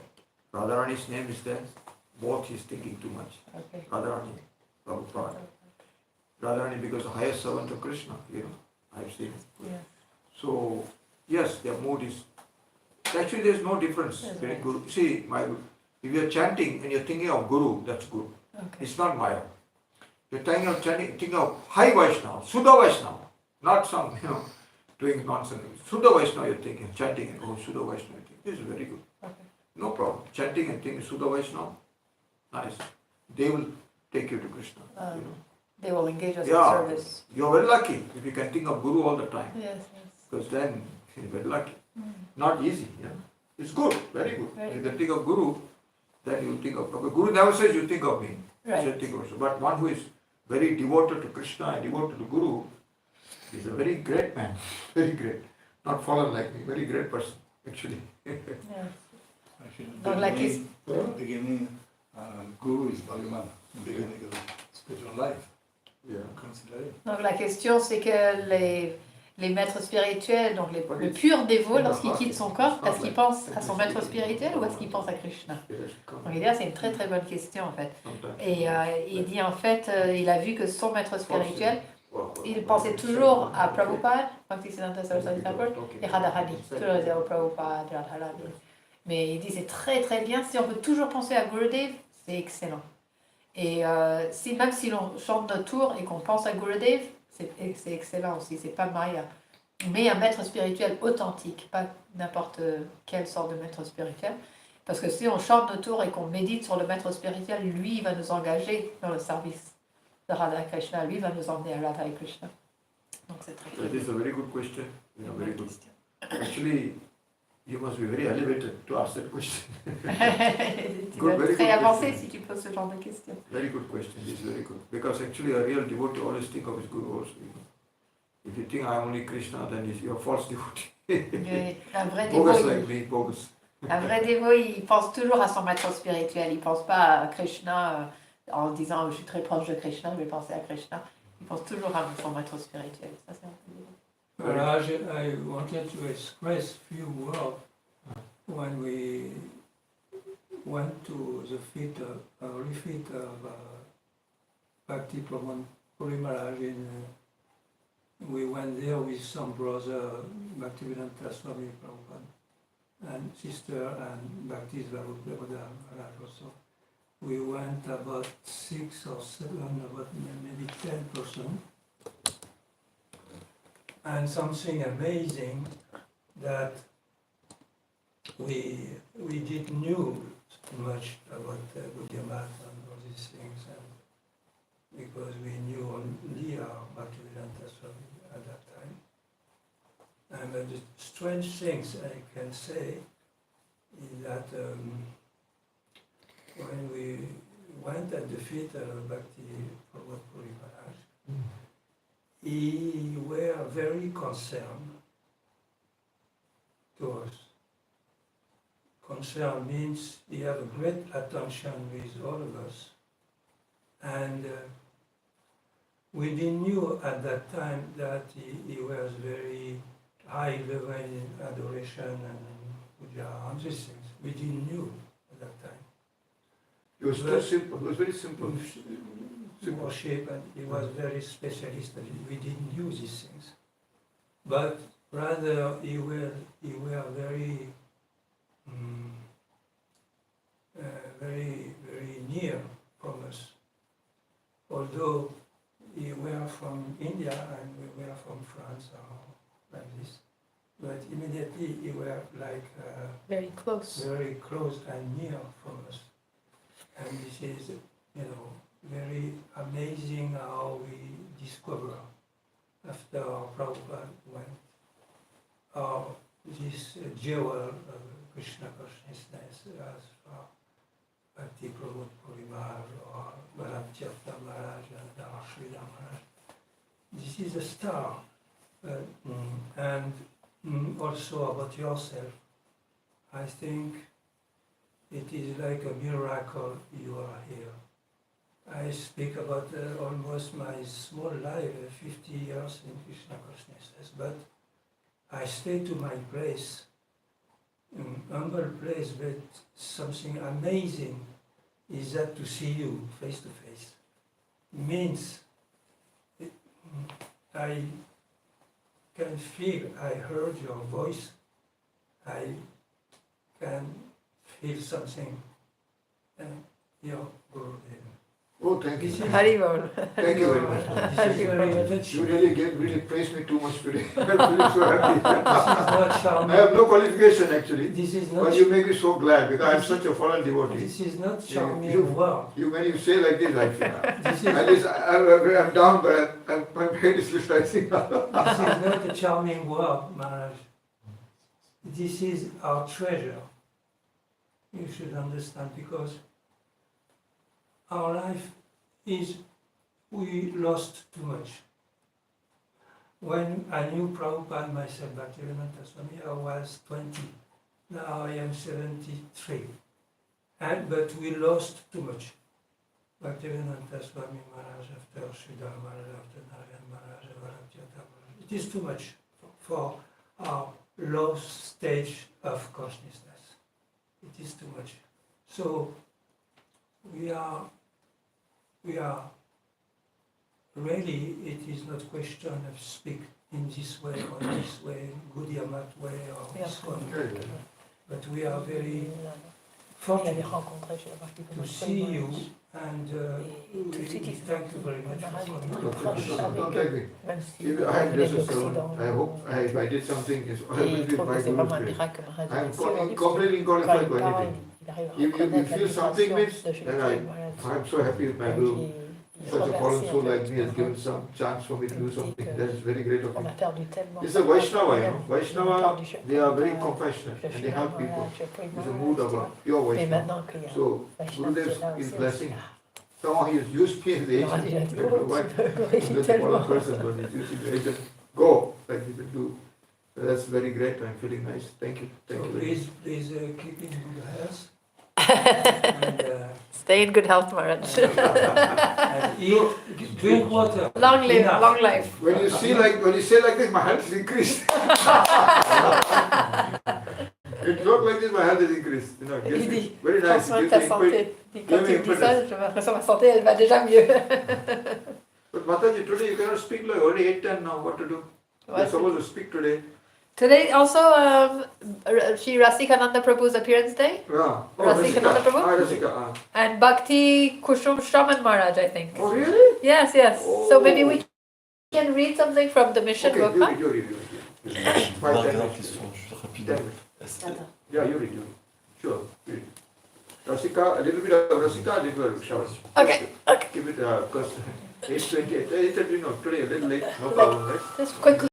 Radharani's name is there, both he's thinking too much. Okay. Radharani, Prabhupada. Radharani because the highest servant of Krishna, I've seen. Yeah. So, yes, their mood is. Actually, there's no difference. Yes, Very right. good. See, if you're chanting and you're thinking of Guru, that's Guru. Okay. It's not Maya. You're thinking of high Vaishnava, Shuddha Vaishnava, not some, doing nonsense. Shuddha Vaishnava you're thinking, chanting and Shuddha Vaishnava. This is very good. Okay. No problem. Chanting and thinking Shuddha Vaishnava, nice. They will take you to Krishna. They will engage us Yeah. in service. You're very lucky if you can think of Guru all the time. Yes, Because then you're very lucky. yes. Not easy. It's good, very good. Very If you can think of Guru, then you think of Guru never says you think of me. Right. You think of, but one who is very devoted to Krishna and devoted to Guru is a very great man. Very great. Not fallen like me, very great person, actually. Yes. Actually, Donc la question. beginning, Guru is Bhagavan, beginning of spiritual life. Yeah. Consider it. Donc la question c'est que les maîtres spirituels, donc le pur dévot, lorsqu'il quitte son corps, est-ce qu'il pense à son maître spirituel ou est-ce qu'il pense à Krishna? Donc il dit, c'est une très très bonne question en fait. Et il dit en fait, il a vu que son maître spirituel, il pensait toujours à Prabhupada, Bhaktisiddhanta Saraswati Thakur, et Radharani. Toujours il disait au Prabhupada, Radharani. Mais il dit c'est très très bien, si on peut toujours penser à Gurudev, c'est excellent. Et même si l'on chante notre tour et qu'on pense à Gurudev, c'est excellent aussi, c'est pas Maya. Mais un maître spirituel authentique, pas n'importe quelle sorte de maître spirituel. Parce que si on chante nos tours et qu'on médite sur le maître spirituel, lui, il va nous engager dans le service de Radha Krishna. Lui, il va nous emmener à Radha et Krishna. Donc c'est très That is a very good question. Very bonne good. question. Actually, you must be very elevated to ask that question. Tu Good, vas very être très good avancé question. si tu poses ce genre de questions. Very good question. This is very good. Because actually, a real devotee always think of his Guru also. If you think I am only Krishna, then you're a false devotee. Mais un vrai dévot, Bogus like me, bogus. un vrai dévot, il pense toujours à son maître spirituel. Il ne pense pas à Krishna en disant je suis très proche de Krishna, je vais penser à Krishna. Il pense toujours à son maître spirituel. Ça, c'est un peu dévot. Maharaj, I wanted to express a few words when we went to the refit of Bhakti Puri Maharaj. We went there with some brother, Bhaktivedanta Swami Prabhupada, and sister, and Bhakti Svarupada Maharaj also. We went about 6 or 7, about maybe 10%. And something amazing that we didn't know much about Gaudiya Math and all these things, and because we knew only our Bhaktivedanta Swami at that time. And the strange things I can say is that when we went at the feet of Bhakti Puri Maharaj, he were very concerned to us. Concern means he have a great attention with all of us. And we didn't knew at that time that he was very high level in adoration and puja and these things. We didn't knew at that time. It was too simple. It was very simple. Worship, and he was very specialist, and we didn't use these things. But rather, he were very, very near from us. Although he were from India and we were from France or like this, but immediately he were like Very close. very close and near from us. And this is, very amazing how we discover after Prabhupada went this jewel of Krishna consciousness as far Bhakti Puri Maharaj or Bharatiyapta Maharaj and Sridhar Maharaj. This is a star. And also about yourself, I think it is like a miracle you are here. I speak about almost my small life, 50 years in Krishna consciousness, but I stay to my place, humble place, but something amazing is that to see you face to face. Means can feel, I heard your voice, I can feel something. Your Gurudev. Oh, thank you. This is- Haribol. Thank you very much. This is very You touching. really praised me too much today. I'm feeling so happy. This is not I charming. have no qualification actually, This is not. but you make me so glad because I'm such a fallen devotee. This is not You- charming word. When you say like this, I feel. This is, At least I'm down, but my head is rising. this is not a charming word, Maharaj. This is our treasure. You should understand because our life is, we lost too much. When I knew Prabhupada myself, Bhaktivedanta Swami, I was 20. Now I am 73. But we lost too much. Bhaktivedanta Swami Maharaj after Sridhar Maharaj, after Narayan Maharaj, Bhaktivedanta Maharaj. It is too much for our low stage of consciousness. It is too much. So we are really, it is not question of speak in this way or this way, good Yamat way or this one. But we are very fortunate to see you and really thank you very much for coming. Don't take me. If I had just I hope if I did something, it's always with my Guru's grace. I'm completely qualified for anything. If you feel something means, then I'm so happy with my Guru. Such a fallen soul like me has given some chance for me to do something. That is very great of him. It's a Vaishnava, you know. Vaishnava, they are very compassionate and they help people. It's a mood of a pure Vaishnava. So Gurudev is blessing. Somehow he has used me as the agent. I don't know why. He's just a fallen person, but he's using the agent. Go, like he will do. That's very great. I'm feeling nice. Thank you. Thank So you very much. please keep in good health. And, Stay in good health, Maharaj. and eat, drink water. Long live, Enough. long life. When you say like this, my health is increased. It looks like this, my health is increased. You know, Il dit, very prends nice. soin de Gives ta me santé. Puis quand give me il dit ça, impetus. j'ai l'impression que ma santé, elle va déjà mieux. But Mataji, today you cannot speak like already 8:10 now. What to do? You're Ouais. supposed to speak today. Today also, Shri Rasikananda Prabhu's appearance day, Yeah. Oh, Rasikananda Prabhu? Rasika. and Bhakti Kushum Shaman Maharaj, I think. Oh, really? Yes, yes. So maybe Oh. we can read something from the mission Okay, book, you huh? read, you read, you read. Five, Dernière 10 minutes. question, juste rapide. 10 minutes. Est-ce- Yeah, you read, you read. Sure, you read. Rasika, a little bit of Rasika, a little bit of Shaman. Okay, okay. Keep it, because 8:28. 8:30, no, today a little late, no problem, right? Just quickly.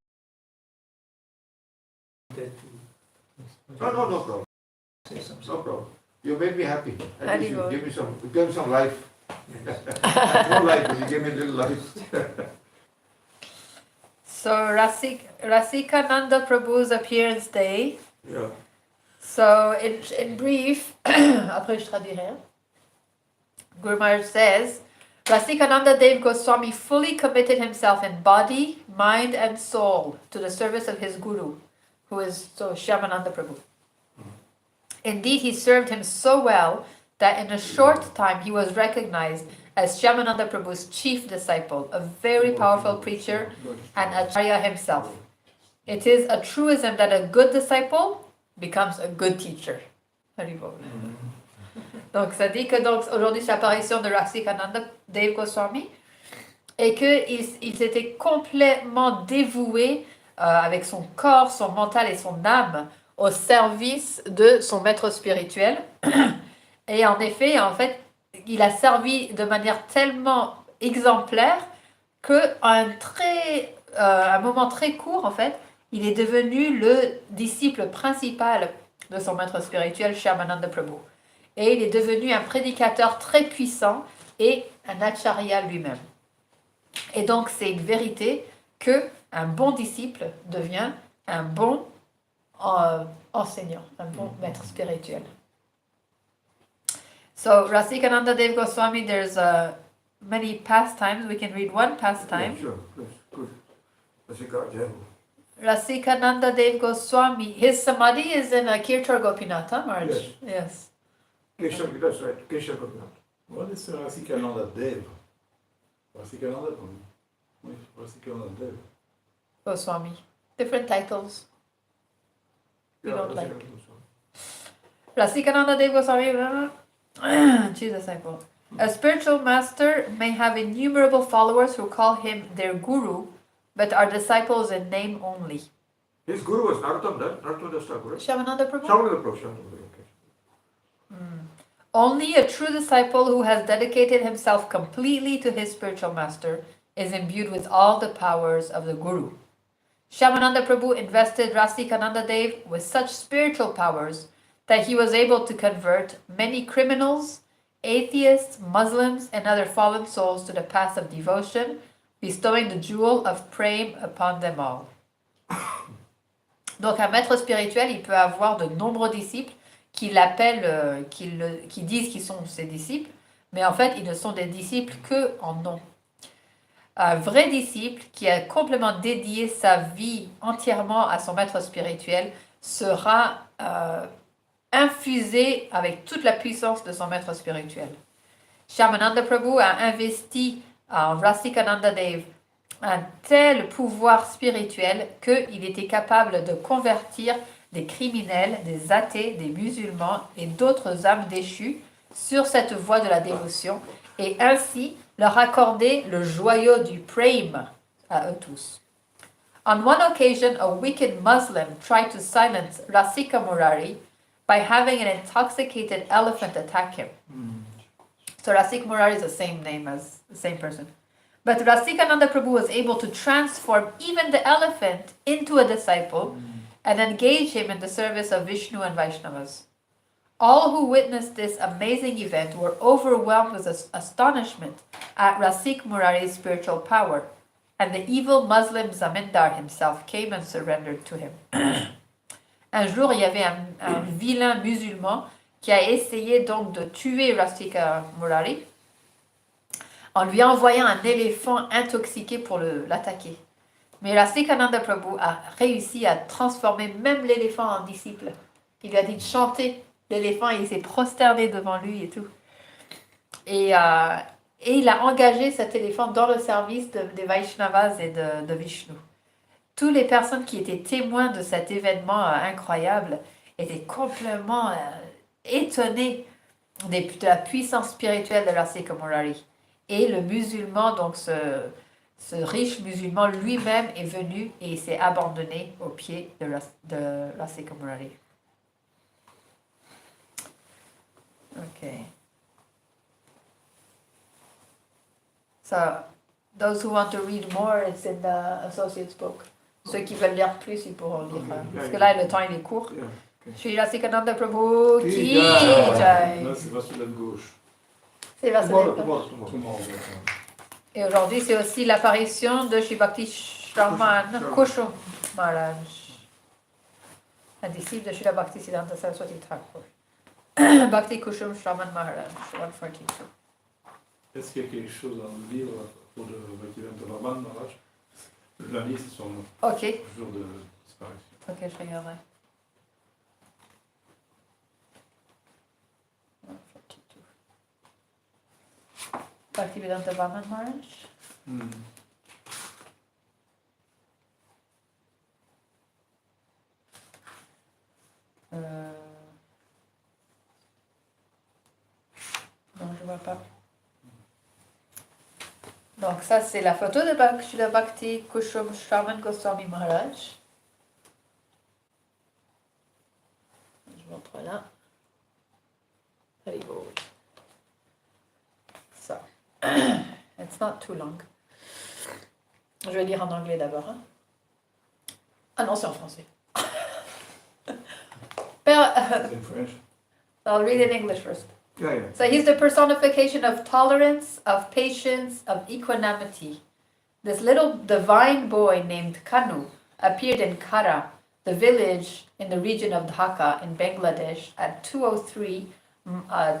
No problem. Say something. No problem. You made me happy. At least you Haribol. gave me some life. No life, but you gave me a little life. So Rasikananda Prabhu's appearance day. Yeah. So in brief, après je traduirai. hein. Guru Maharaj says, Rasikananda Dev Goswami fully committed himself in body, mind and soul to the service of his Guru, who is Shyamananda Prabhu. Indeed, he served him so well that in a short time he was recognized as Shyamananda Prabhu's chief disciple, a very powerful preacher and Acharya himself. It is a truism that a good disciple becomes a good teacher. Haribol. Donc ça dit que donc aujourd'hui c'est l'apparition de Rasikananda Dev Goswami et qu'il s'était complètement dévoué avec son corps, son mental et son âme au service de son maître spirituel. Et en effet, il a servi de manière tellement exemplaire qu'à un moment très court, en fait, il est devenu le disciple principal de son maître spirituel, Shyamananda Prabhu. Et il est devenu un prédicateur très puissant et un acharya lui-même. Et donc, c'est une vérité que un bon disciple devient un bon enseignant, un bon maître spirituel. So, Rasikananda Dev Goswami, there's many pastimes. We can read one pastime. Yeah, sure, please, good. Rasika, Jai Ho. Rasikananda Dev Goswami, his samadhi is in Kirtar Gopinath, huh, Maharaj? Yes. Yes. Keshav, that's right, Keshav Gopinath. What is Rasikananda Dev? Rasikananda, oui, Rasikananda Dev. Goswami. Different titles. We Yeah, don't that's like. it. Rasikananda Dev Goswami, chief disciple. A spiritual master may have innumerable followers who call him their guru, but are disciples in name only. His guru was Narottam Das Thakur. Shyamananda Prabhu? Shyamananda Prabhu. Okay. Only a true disciple who has dedicated himself completely to his spiritual master is imbued with all the powers of the guru. Shyamananda Prabhu invested Rasikananda Dev with such spiritual powers that he was able to convert many criminals, atheists, Muslims, and other fallen souls to the path of devotion, bestowing the jewel of prem upon them all. Donc un maître spirituel, il peut avoir de nombreux disciples qui l'appellent, qui disent qu'ils sont ses disciples, mais en fait, ils ne sont des disciples que en nom. Un vrai disciple qui a complètement dédié sa vie entièrement à son maître spirituel sera infusé avec toute la puissance de son maître spirituel. Shyamananda Prabhu a investi en Rasikananda Dev un tel pouvoir spirituel qu'il était capable de convertir des criminels, des athées, des musulmans et d'autres âmes déchues sur cette voie de la dévotion et ainsi leur accorder le joyau du prem à eux tous. On one occasion, a wicked Muslim tried to silence Rasika Murari by having an intoxicated elephant attack him. So Rasika Murari is the same name as the same person. But Rasikananda Prabhu was able to transform even the elephant into a disciple and engage him in the service of Vishnu and Vaishnavas. All who witnessed this amazing event were overwhelmed with astonishment at Rasik Murari's spiritual power, and the evil Muslim Zamindar himself came and surrendered to him. Un jour, il y avait un vilain musulman qui a essayé donc de tuer Rasika Murari en lui envoyant un éléphant intoxiqué pour l'attaquer. Mais Rasikananda Prabhu a réussi à transformer même l'éléphant en disciple. Il lui a dit de chanter l'éléphant et il s'est prosterné devant lui et tout. Et il a engagé cet éléphant dans le service des Vaishnavas et de Vishnu. Toutes les personnes qui étaient témoins de cet événement incroyable étaient complètement étonnées de la puissance spirituelle de Rasika Murari. Et le musulman, donc ce riche musulman lui-même est venu et il s'est abandonné aux pieds de Rasika Murari. Ok. So, those who want to read more, it's in the Associates book. Ceux qui veulent lire plus, ils pourront lire. Parce que là, le temps, il est court. Shri Rasikananda Prabhu qui jai. Là, c'est vers la gauche. C'est vers Tout le monde. Et aujourd'hui, c'est aussi l'apparition de Shri Bhakti Shraman Kushum Maharaj, un disciple de Shri Bhakti Siddhanta Saraswati Thakur. Bhakti Kushum Shraman Maharaj, 142. Est-ce qu'il y a quelque chose à nous lire pour le Bhaktivedanta Raman Maharaj? Lundi, c'est son jour de disparition. Ok, je regarderai. 142. Bhaktivedanta Raman Maharaj. Non, je vois pas. Donc ça, c'est la photo de Bhakti Kushum Shravan Goswami Maharaj. Je montre là. Haribol. So, it's not too long. Je vais lire en anglais d'abord. Hein? Ah non, c'est en français. In French. I'll read in English first. Yeah. So he's the personification of tolerance, of patience, of equanimity. This little divine boy named Kanu appeared in Kara, the village in the region of Dhaka in Bangladesh at 2:03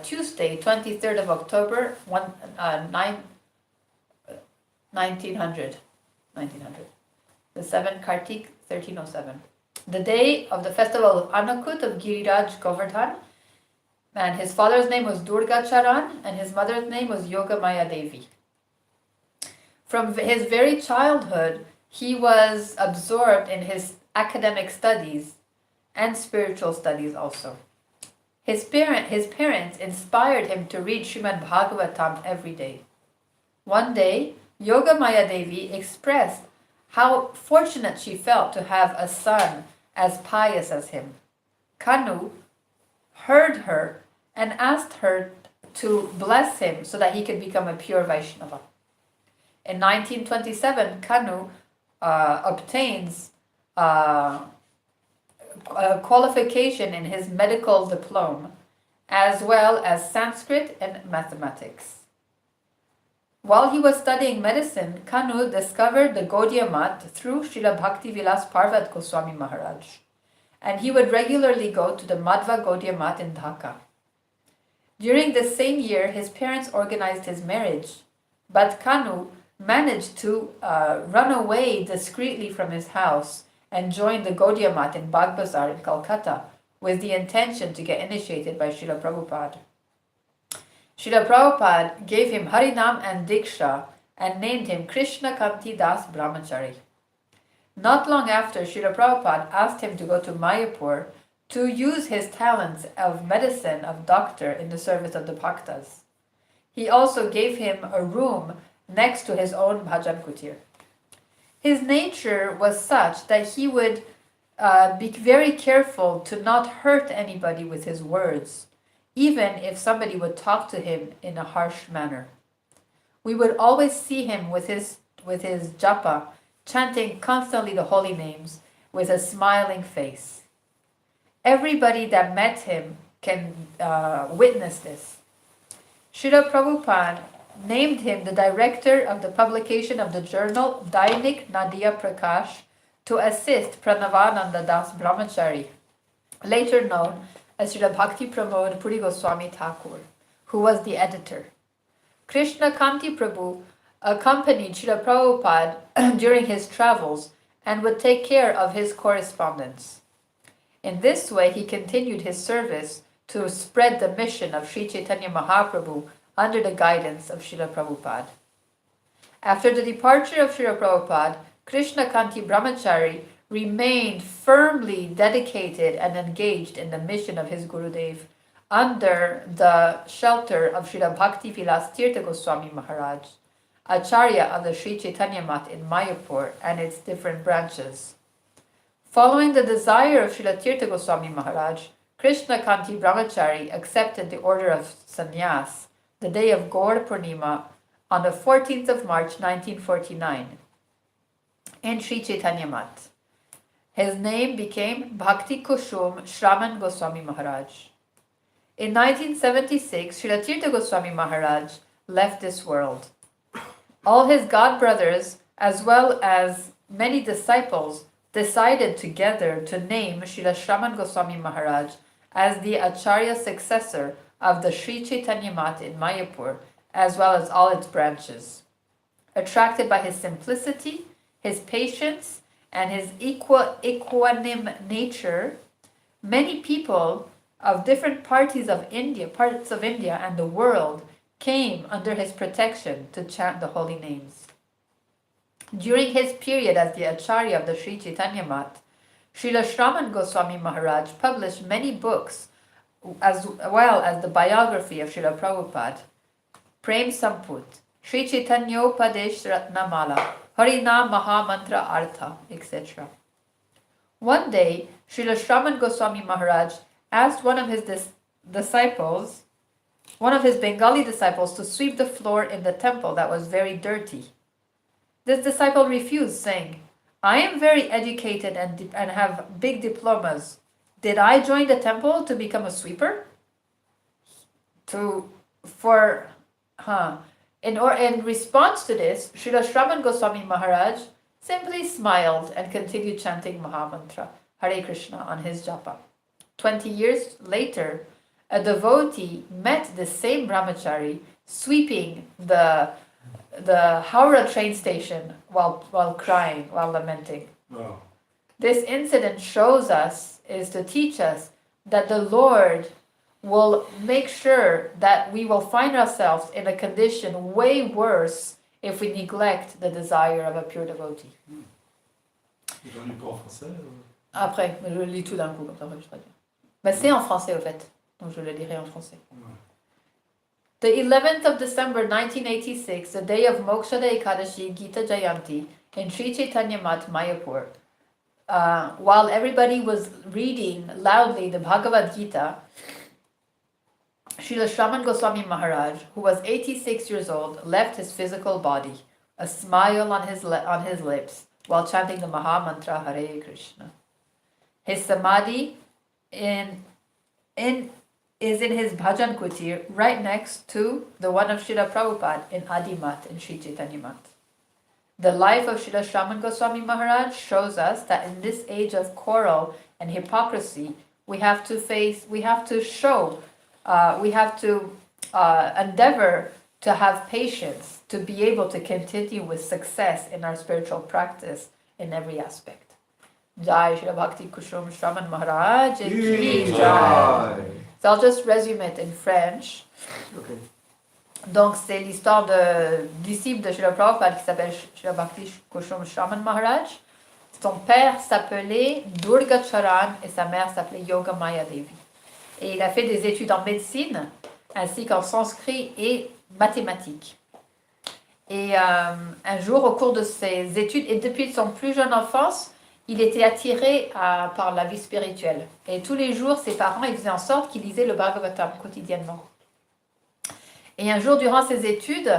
Tuesday, 23rd of October, 1900. The 7th Kartik, 1307. The day of the festival of Anakut of Giriraj Govardhan. And his father's name was Durga Charan, and his mother's name was Yoga Maya Devi. From his very childhood, he was absorbed in his academic studies and spiritual studies also. His parents inspired him to read Srimad Bhagavatam every day. One day, Yoga Maya Devi expressed how fortunate she felt to have a son as pious as him. Kanu heard her and asked her to bless him so that he could become a pure Vaishnava. In 1927, Kanu obtains a qualification in his medical diploma, as well as Sanskrit and mathematics. While he was studying medicine, Kanu discovered the Gaudiya Math through Srila Bhakti Vilas Parvat Goswami Maharaj, and he would regularly go to the Madhva Gaudiya Math in Dhaka. During this same year, his parents organized his marriage, but Kanu managed to run away discreetly from his house and joined the Gaudiya Math in Bagh Bazar in Calcutta with the intention to get initiated by Srila Prabhupada. Srila Prabhupada gave him Harinam and Diksha and named him Krishna Kanti Das Brahmachari. Not long after, Srila Prabhupada asked him to go to Mayapur to use his talents of medicine, of doctor, in the service of the bhaktas. He also gave him a room next to his own bhajan kutir. His nature was such that he would be very careful to not hurt anybody with his words, even if somebody would talk to him in a harsh manner. We would always see him with his japa, chanting constantly the holy names with a smiling face. Everybody that met him can witness this. Srila Prabhupada named him the director of the publication of the journal Dainik Nadia Prakash to assist Pranavananda Das Brahmachari, later known as Srila Bhakti Pramod Puri Goswami Thakur, who was the editor. Krishna Kanti Prabhu accompanied Srila Prabhupada during his travels and would take care of his correspondence. In this way, he continued his service to spread the mission of Sri Chaitanya Mahaprabhu under the guidance of Srila Prabhupada. After the departure of Srila Prabhupada, Krishna Kanti Brahmachari remained firmly dedicated and engaged in the mission of his Gurudev under the shelter of Srila Bhakti Vilas Tirtha Goswami Maharaj, Acharya of the Sri Chaitanya Math in Mayapur and its different branches. Following the desire of Srila Tirtha Goswami Maharaj, Krishna Kanti Brahmachari accepted the order of sannyas the day of Gaur Purnima on the 14th of March 1949 in Sri Chaitanya Math. His name became Bhakti Kushum Shraman Goswami Maharaj. In 1976, Srila Tirtha Goswami Maharaj left this world. All his god brothers, as well as many disciples, decided together to name Srila Shraman Goswami Maharaj as the Acharya successor of the Sri Chaitanya Math in Mayapur, as well as all its branches. Attracted by his simplicity, his patience, and his equanimous nature, many people of different parts of India and the world came under his protection to chant the holy names. During his period as the Acharya of the Sri Chaitanya Math, Srila Shraman Goswami Maharaj published many books, as well as the biography of Srila Prabhupada, Prem Samput, Sri Chaitanyopadesh Ratnamala, Harinam Mahamantra Artha, etc. One day, Srila Shraman Goswami Maharaj asked one of his Bengali disciples to sweep the floor in the temple that was very dirty. This disciple refused, saying, "I am very educated and have big diplomas. Did I join the temple to become a sweeper?" In response to this, Srila Shraman Goswami Maharaj simply smiled and continued chanting Mahamantra, Hare Krishna, on his japa. 20 years later, a devotee met the same brahmachari sweeping the Howrah train station while crying, while lamenting. Oh. This incident is to teach us that the Lord will make sure that we will find ourselves in a condition way worse if we neglect the desire of a pure devotee. J'en lis pas en français. Après, je le lis tout d'un coup, comme ça, après, je traduis. Mais c'est en français, au fait. Donc, je le lirai en français. The 11th of December 1986, the day of Mokshada Ekadashi Gita Jayanti in Sri Chaitanya Mat, Mayapur. While everybody was reading loudly the Bhagavad Gita, Srila Shraman Goswami Maharaj, who was 86 years old, left his physical body, a smile on his lips, while chanting the Maha Mantra Hare Krishna. His samadhi is in his bhajan kutir right next to the one of Srila Prabhupada in Adimat in Sri Chaitanya Mat. The life of Srila Shraman Goswami Maharaj shows us that in this age of quarrel and hypocrisy, we have to endeavor to have patience, to be able to continue with success in our spiritual practice in every aspect. Jai Shri Bhakti Kushum Shraman Maharaj Ki Jai. So I'll just resume it in French. Okay. Donc c'est l'histoire de disciple de Srila Prabhupada qui s'appelle Shri Bhakti Kushum Shraman Maharaj. Son père s'appelait Durga Charan et sa mère s'appelait Yoga Maya Devi. Et il a fait des études en médecine ainsi qu'en sanskrit et mathématiques. Et un jour, au cours de ses études, et depuis son plus jeune enfance, il était attiré par la vie spirituelle. Et tous les jours, ses parents ils faisaient en sorte qu'il lisait le Bhagavatam quotidiennement. Et un jour, durant ses études,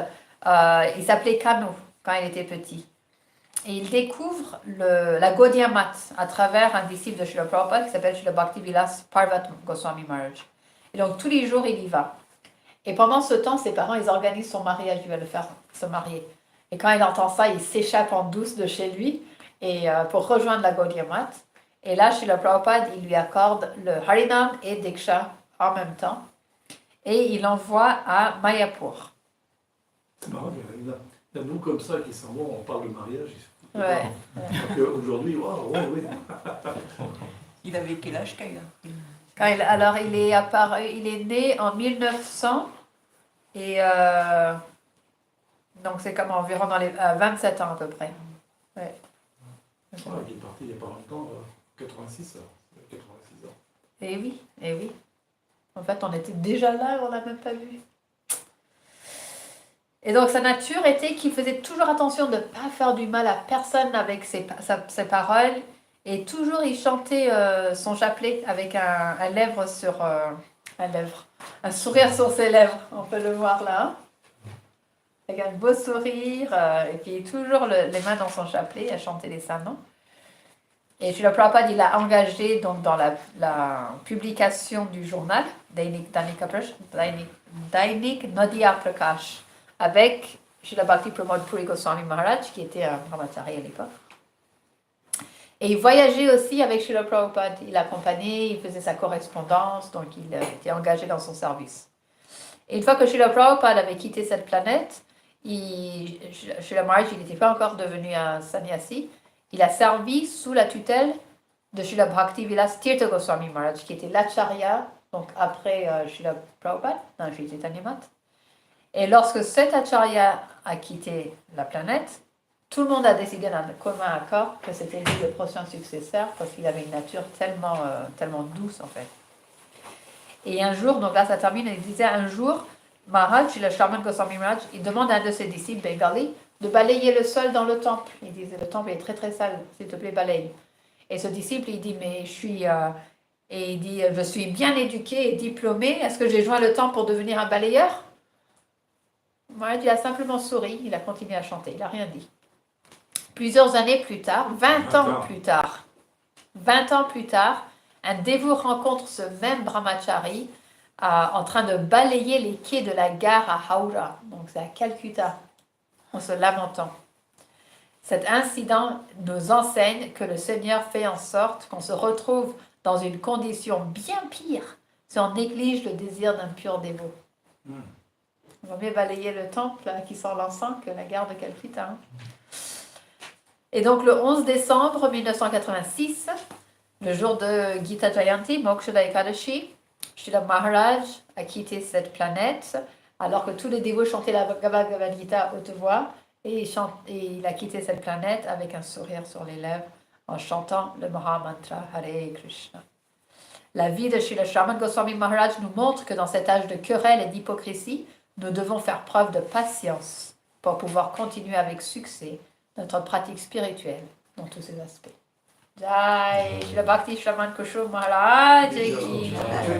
il s'appelait Kanu quand il était petit. Et il découvre la Gaudiya Mat à travers un disciple de Srila Prabhupada qui s'appelle Srila Bhakti Vilas Parvat Goswami Maharaj. Et donc tous les jours, il y va. Et pendant ce temps, ses parents, ils organisent son mariage, ils veulent le faire se marier. Et quand il entend ça, il s'échappe en douce de chez lui et pour rejoindre la Gaudiya Mat. Et là, Srila Prabhupada, il lui accorde le Harinam et Diksha en même temps. Et il l'envoie à Mayapur. C'est marrant, il y a nous comme ça qui s'en vont, on parle de mariage. Ouais. Aujourd'hui, waouh, oui. Il avait quel âge Kayla? Alors, il est né en 1900 et donc c'est comme environ dans les 27 ans à peu près. Ouais. Il est parti il n'y a pas longtemps, 86 ans. Eh oui, eh oui. En fait, on était déjà là et on l'a même pas vu. Et donc, sa nature était qu'il faisait toujours attention de ne pas faire du mal à personne avec ses paroles. Et toujours, il chantait son chapelet avec un sourire sur ses lèvres. On peut le voir là. Hein, avec un beau sourire. Et puis, toujours les mains dans son chapelet à chanter les saints. Et Srila Prabhupada, il a engagé donc, dans la publication du journal, Dainik Nadia Prakash, avec Srila Bhakti Pramod Puri Goswami Maharaj, qui était un brahmachari à l'époque. Et il voyageait aussi avec Srila Prabhupada. Il l'accompagnait, il faisait sa correspondance, donc il était engagé dans son service. Et une fois que Srila Prabhupada avait quitté cette planète, Srila Maharaj, il n'était pas encore devenu un sannyasi. Il a servi sous la tutelle de Srila Bhakti Vilas Tirtha Goswami Maharaj, qui était l'acharya, donc après Srila Prabhupada, dans Sri Chaitanya Mat. Et lorsque cet acharya a quitté la planète, tout le monde a décidé d'un commun accord que c'était lui le prochain successeur parce qu'il avait une nature tellement douce en fait. Et un jour, donc là ça termine, il disait un jour, Maharaj, le Shraman Goswami Maharaj, il demande à un de ses disciples bengali de balayer le sol dans le temple. Il disait le temple est très très sale, s'il te plaît balaye. Et ce disciple il dit mais je suis bien éduqué et diplômé, est-ce que j'ai joint le temple pour devenir un balayeur? Maharaj il a simplement souri, il a continué à chanter, il n'a rien dit. Plusieurs années plus tard, 20 ans plus tard, un dévot rencontre ce même brahmachari en train de balayer les quais de la gare à Howrah, donc c'est à Calcutta, en se lamentant. Cet incident nous enseigne que le Seigneur fait en sorte qu'on se retrouve dans une condition bien pire si on néglige le désir d'un pur dévot. On va mieux balayer le temple qui sent l'encens que la gare de Calcutta. Hein. Et donc le 11 décembre 1986, le jour de Gita Jayanti, Mokshada Ekadashi, Srila Maharaj a quitté cette planète alors que tous les dévots chantaient la Bhagavad Gita à haute voix et il a quitté cette planète avec un sourire sur les lèvres en chantant le Mahamantra Hare Krishna. La vie de Srila Shravan Goswami Maharaj nous montre que dans cet âge de querelle et d'hypocrisie, nous devons faire preuve de patience pour pouvoir continuer avec succès notre pratique spirituelle dans tous ses aspects. Jai Srila Bhakti Shravan Kushum Maharaj ki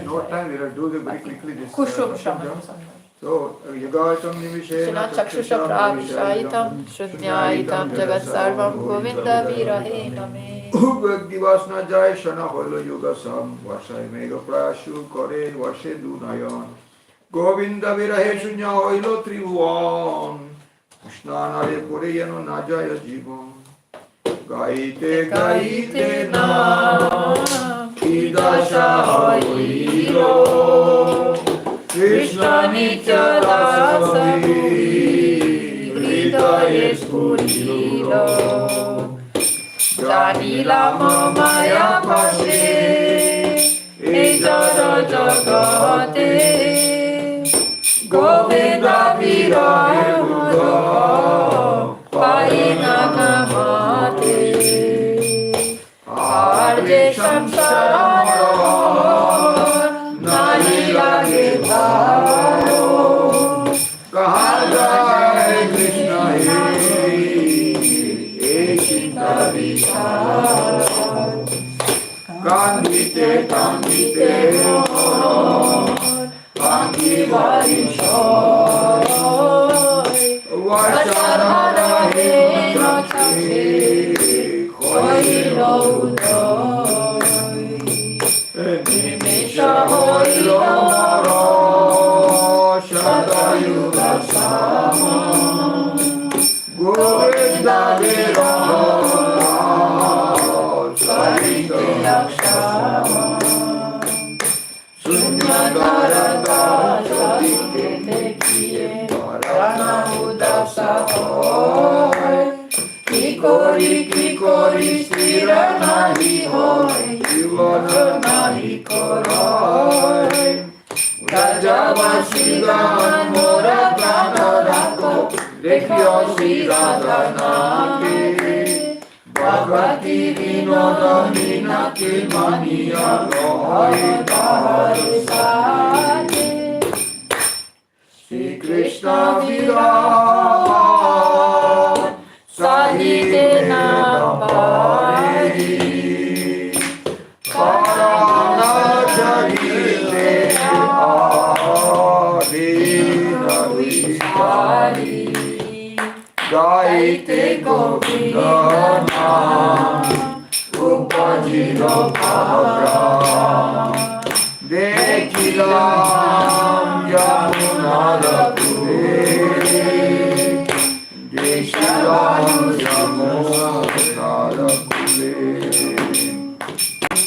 No time, we will do them very quickly. This Kushum Shravan Goswami. So, Yagatam Nimishena Shila Chakshusha Prabhishaitam Shunyaitam Jagat Sarvam Govinda Virahe Name. Bhaktivasna Jai Shana Holo Yoga Sam Vasai Mega Prashu Kore Vashe Dunayan Govinda Virahe Shunya Holo Trivuan Krishnanare Pure Yano Najaya Jivan Gaite Gaite Nam Idasha Hilo Krishna Nitya Dasami Hridaye Spurilo Janila Mamaya Pashe Ejara Jagate Govinda Virahe Buddha Paina Namate Arje Samsara Nari Lage Bharo Kaha Jai Krishna He Chinta Vichara Kandite Kandite Mohor Kangi Varishor Vacharana He Rakhe Koi Loudoi Nimisha Hoi Lomoro Shadayuga Sama Govinda Virama Sarita Yakshama Sunyadarada Shadike Tekiye Parana Udasa Hoy Kikori Stira Nahi Hoy Jivana Nahi Koroi Rajavasigan Mora Prana Rako Dekhyo Shri Radhanake Bhagavati Vinoda Minaki Maniya Rohai Bahari Sade Shri Krishna Virat Sahite Nambari Karana Jarite Adina Vishari Gaite Govinda Nam Upajino Bhavra Dekilam Yamuna Kule Deshiram Yamuna Kule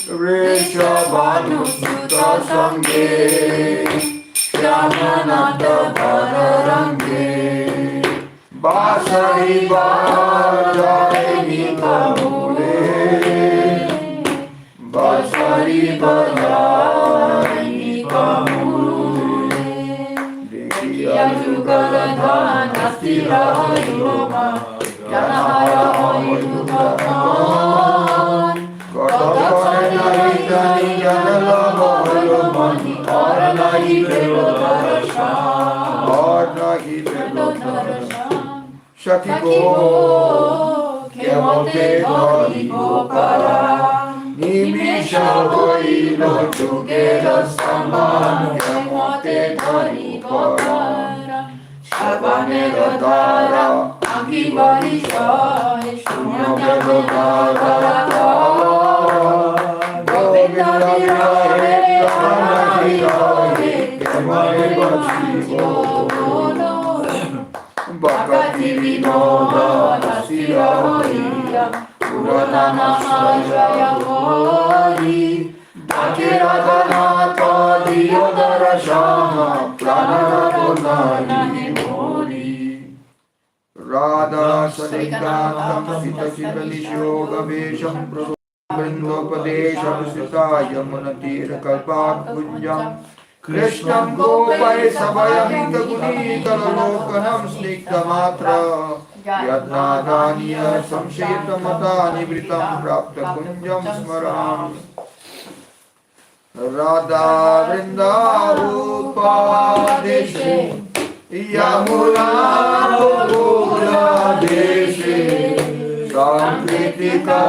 Rishabhanu Sutta Sanghe Shyamananda Bhararange Basari Bajai Nikamule Basari Bajai Nikamule Dekhiya Jugaradhan Astira Yoma Janahaya Oyugaman Katakane Naritani Janala Moholomani Oranahi Velodarasham Oranahi Velodarasham Shaki Go Kemote Dori Gopara Nimisha Goilo Chugela Saman Kemote Dori Gopara Shabane Lodara Angi Varisha Shunya Velodara Govinda Virahe Rana Virahe Kemare Bhakti Bolo Bhakti Vinoda Nasira Horiya Puranana Sajaya Hori Bhakti-Radhanata Diyodara Shama Pranaratonani Mori Radha Sadhikanam Sita Chitanishyoga Vesham Prabhu Vrindopadesham Sita Yamunatira Kalpat Kunjam Krishnam Gopai Sabhayam Guni Kalalokanam Snikta Matra Yadnadaniya samshetamata nivritam prapta kunjam smarami. Radha Vrindarupa Deshe Yamuna Gokula Deshe Sankritika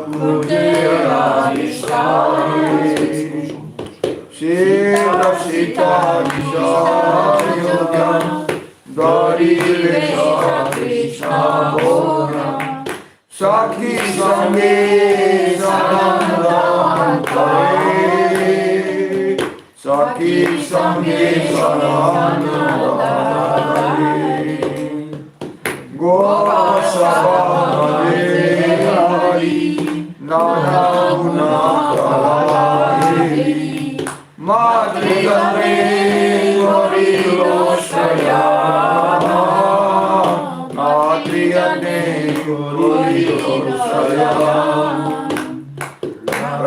Kudera Nishari Shira Sita Nisharyogam Dari Lesha Krishna Bogam Sakhi Sanghe Sanandam Kare Sakhi Sanghe Sanandam Kare Gopa Sabhare Hari Nana Guna Kalari Madhigame Gorilosaya Madhigame Gorilosaya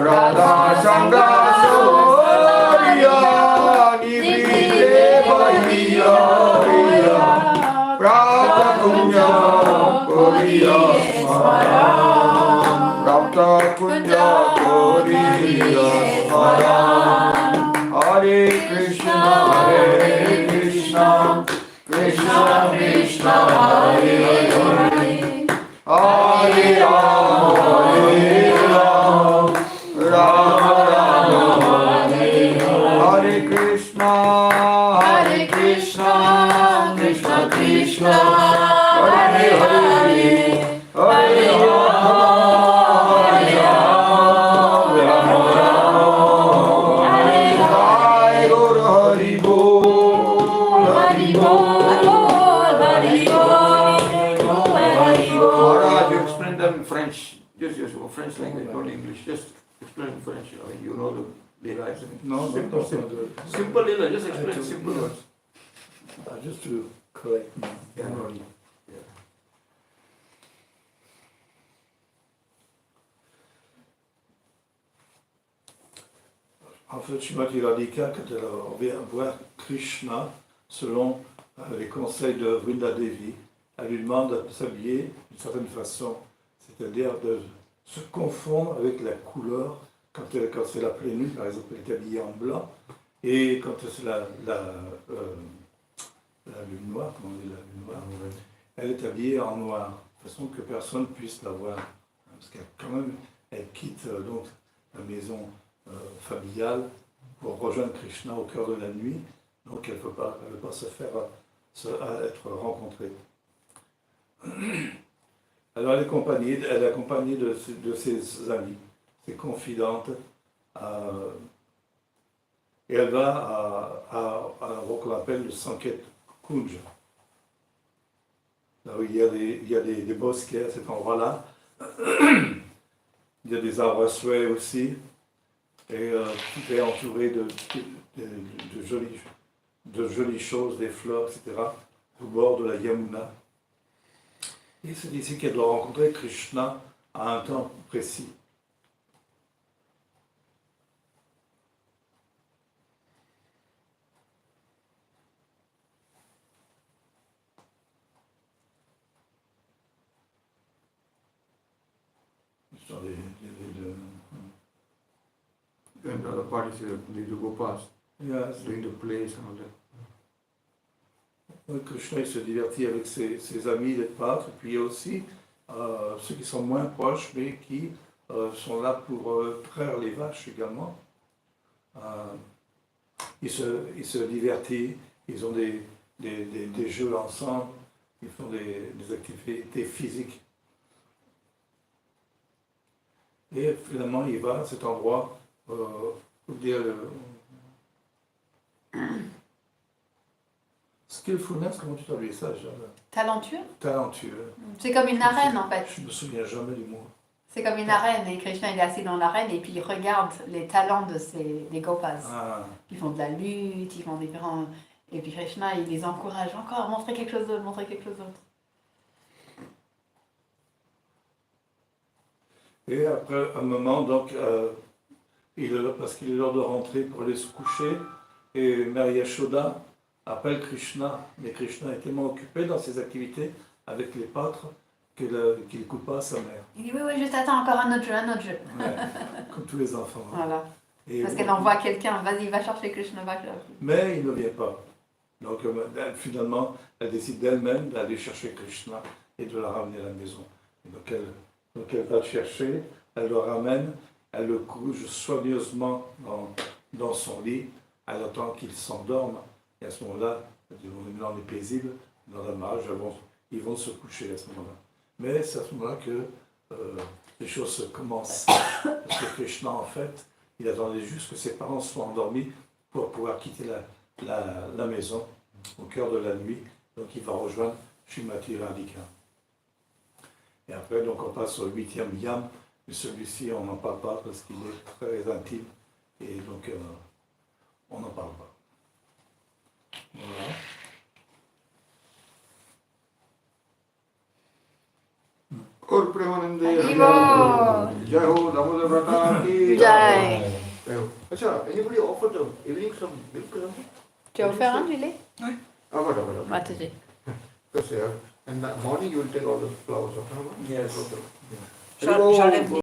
Radha Sangha Soya Nibride Bhajiya Prata Kunya Koriya Smara Prata Kunya Koriya Smara Hare Krishna Krishna Krishna Hare Hare Hare Rama Rama Rama Hare Hare Krishna Krishna Krishna Hare Hare Hare Rama Rama Rama Hare Hare Hari Bol Hari Bol Hari Bol Maharaj, you explain them in French. Just French language, not English. Just explain in French. You know the Leela, isn't it? No, Simple, simple. Simple Leela, just explain simple words. Just to correct my memory. En fait, Srimati Radhika, quand elle revient voir Krishna, selon les conseils de Vrinda Devi, elle lui demande de s'habiller d'une certaine façon, c'est-à-dire de se confondre avec la couleur. Quand c'est la pleine lune, par exemple, elle est habillée en blanc, et quand c'est la lune noire, comment on dit la lune noire, elle est habillée en noir, de façon que personne ne puisse la voir. Parce qu'elle quand même, elle quitte donc la maison familiale pour rejoindre Krishna au cœur de la nuit, donc elle ne peut pas se faire être rencontrée. Alors elle est accompagnée de ses amis, ses confidentes, et elle va à ce qu'on appelle le Sanket Kunj. Là où il y a des bosquets à cet endroit-là, il y a des arbres à souhait aussi, et tout est entouré de jolies choses, des fleurs, etc., au bord de la Yamuna. Et c'est ici qu'elle doit rencontrer Krishna à un temps précis. And other parties need to go past, doing the plays and all that. Krishna il se divertit avec ses amis les pâtres, et puis il y a aussi ceux qui sont moins proches, mais qui sont là pour traire les vaches également. Ils se divertissent, ils ont des jeux ensemble, ils font des activités physiques. Et finalement, il va à cet endroit, skillfulness, comment tu traduis ça, Jeanne? Talentueux. Talentueux. C'est comme une arène en fait. Je me souviens jamais du mot. C'est comme une arène et Krishna il est assis dans l'arène et puis il regarde les talents des gopas. Ils font de la lutte, ils font différents... Et puis Krishna il les encourage encore, montrez quelque chose d'autre, montrez quelque chose d'autre. Et après un moment, donc, parce qu'il est l'heure de rentrer pour aller se coucher, et Mère Yashoda appelle Krishna, mais Krishna est tellement occupé dans ses activités avec les pâtres qu'il n'écoute pas sa mère. Il dit oui, oui, juste attends encore un autre jeu, un autre jeu. Ouais, comme tous les enfants. Hein. Voilà. Et Parce qu'elle envoie quelqu'un, vas-y, va chercher Krishna, va chercher. mais il ne vient pas. Donc finalement, elle décide d'elle-même d'aller chercher Krishna et de le ramener à la maison. Et donc elle va le chercher, elle le ramène, elle le couche soigneusement dans son lit, elle attend qu'il s'endorme, et à ce moment-là, dans les paisibles, dans la marge, ils vont se coucher à ce moment-là. Mais c'est à ce moment-là que les choses commencent. Parce que Krishna, en fait, il attendait juste que ses parents soient endormis pour pouvoir quitter la maison au cœur de la nuit. Donc il va rejoindre Srimati Radhika. Et après, donc on passe au 8e yam, mais celui-ci, on n'en parle pas parce qu'il est très intime. Et donc, on n'en parle pas. Voilà. और प्रेमानंदे Haribo! जय हो दामोदर व्रता की Jai. जय हो अच्छा anybody offer the evening some milk or something? Tu as offert un du lait? Ah, whatever. Va te dire. Because and that morning you will take all the flowers of Hama. Yes. Okay. J'enlève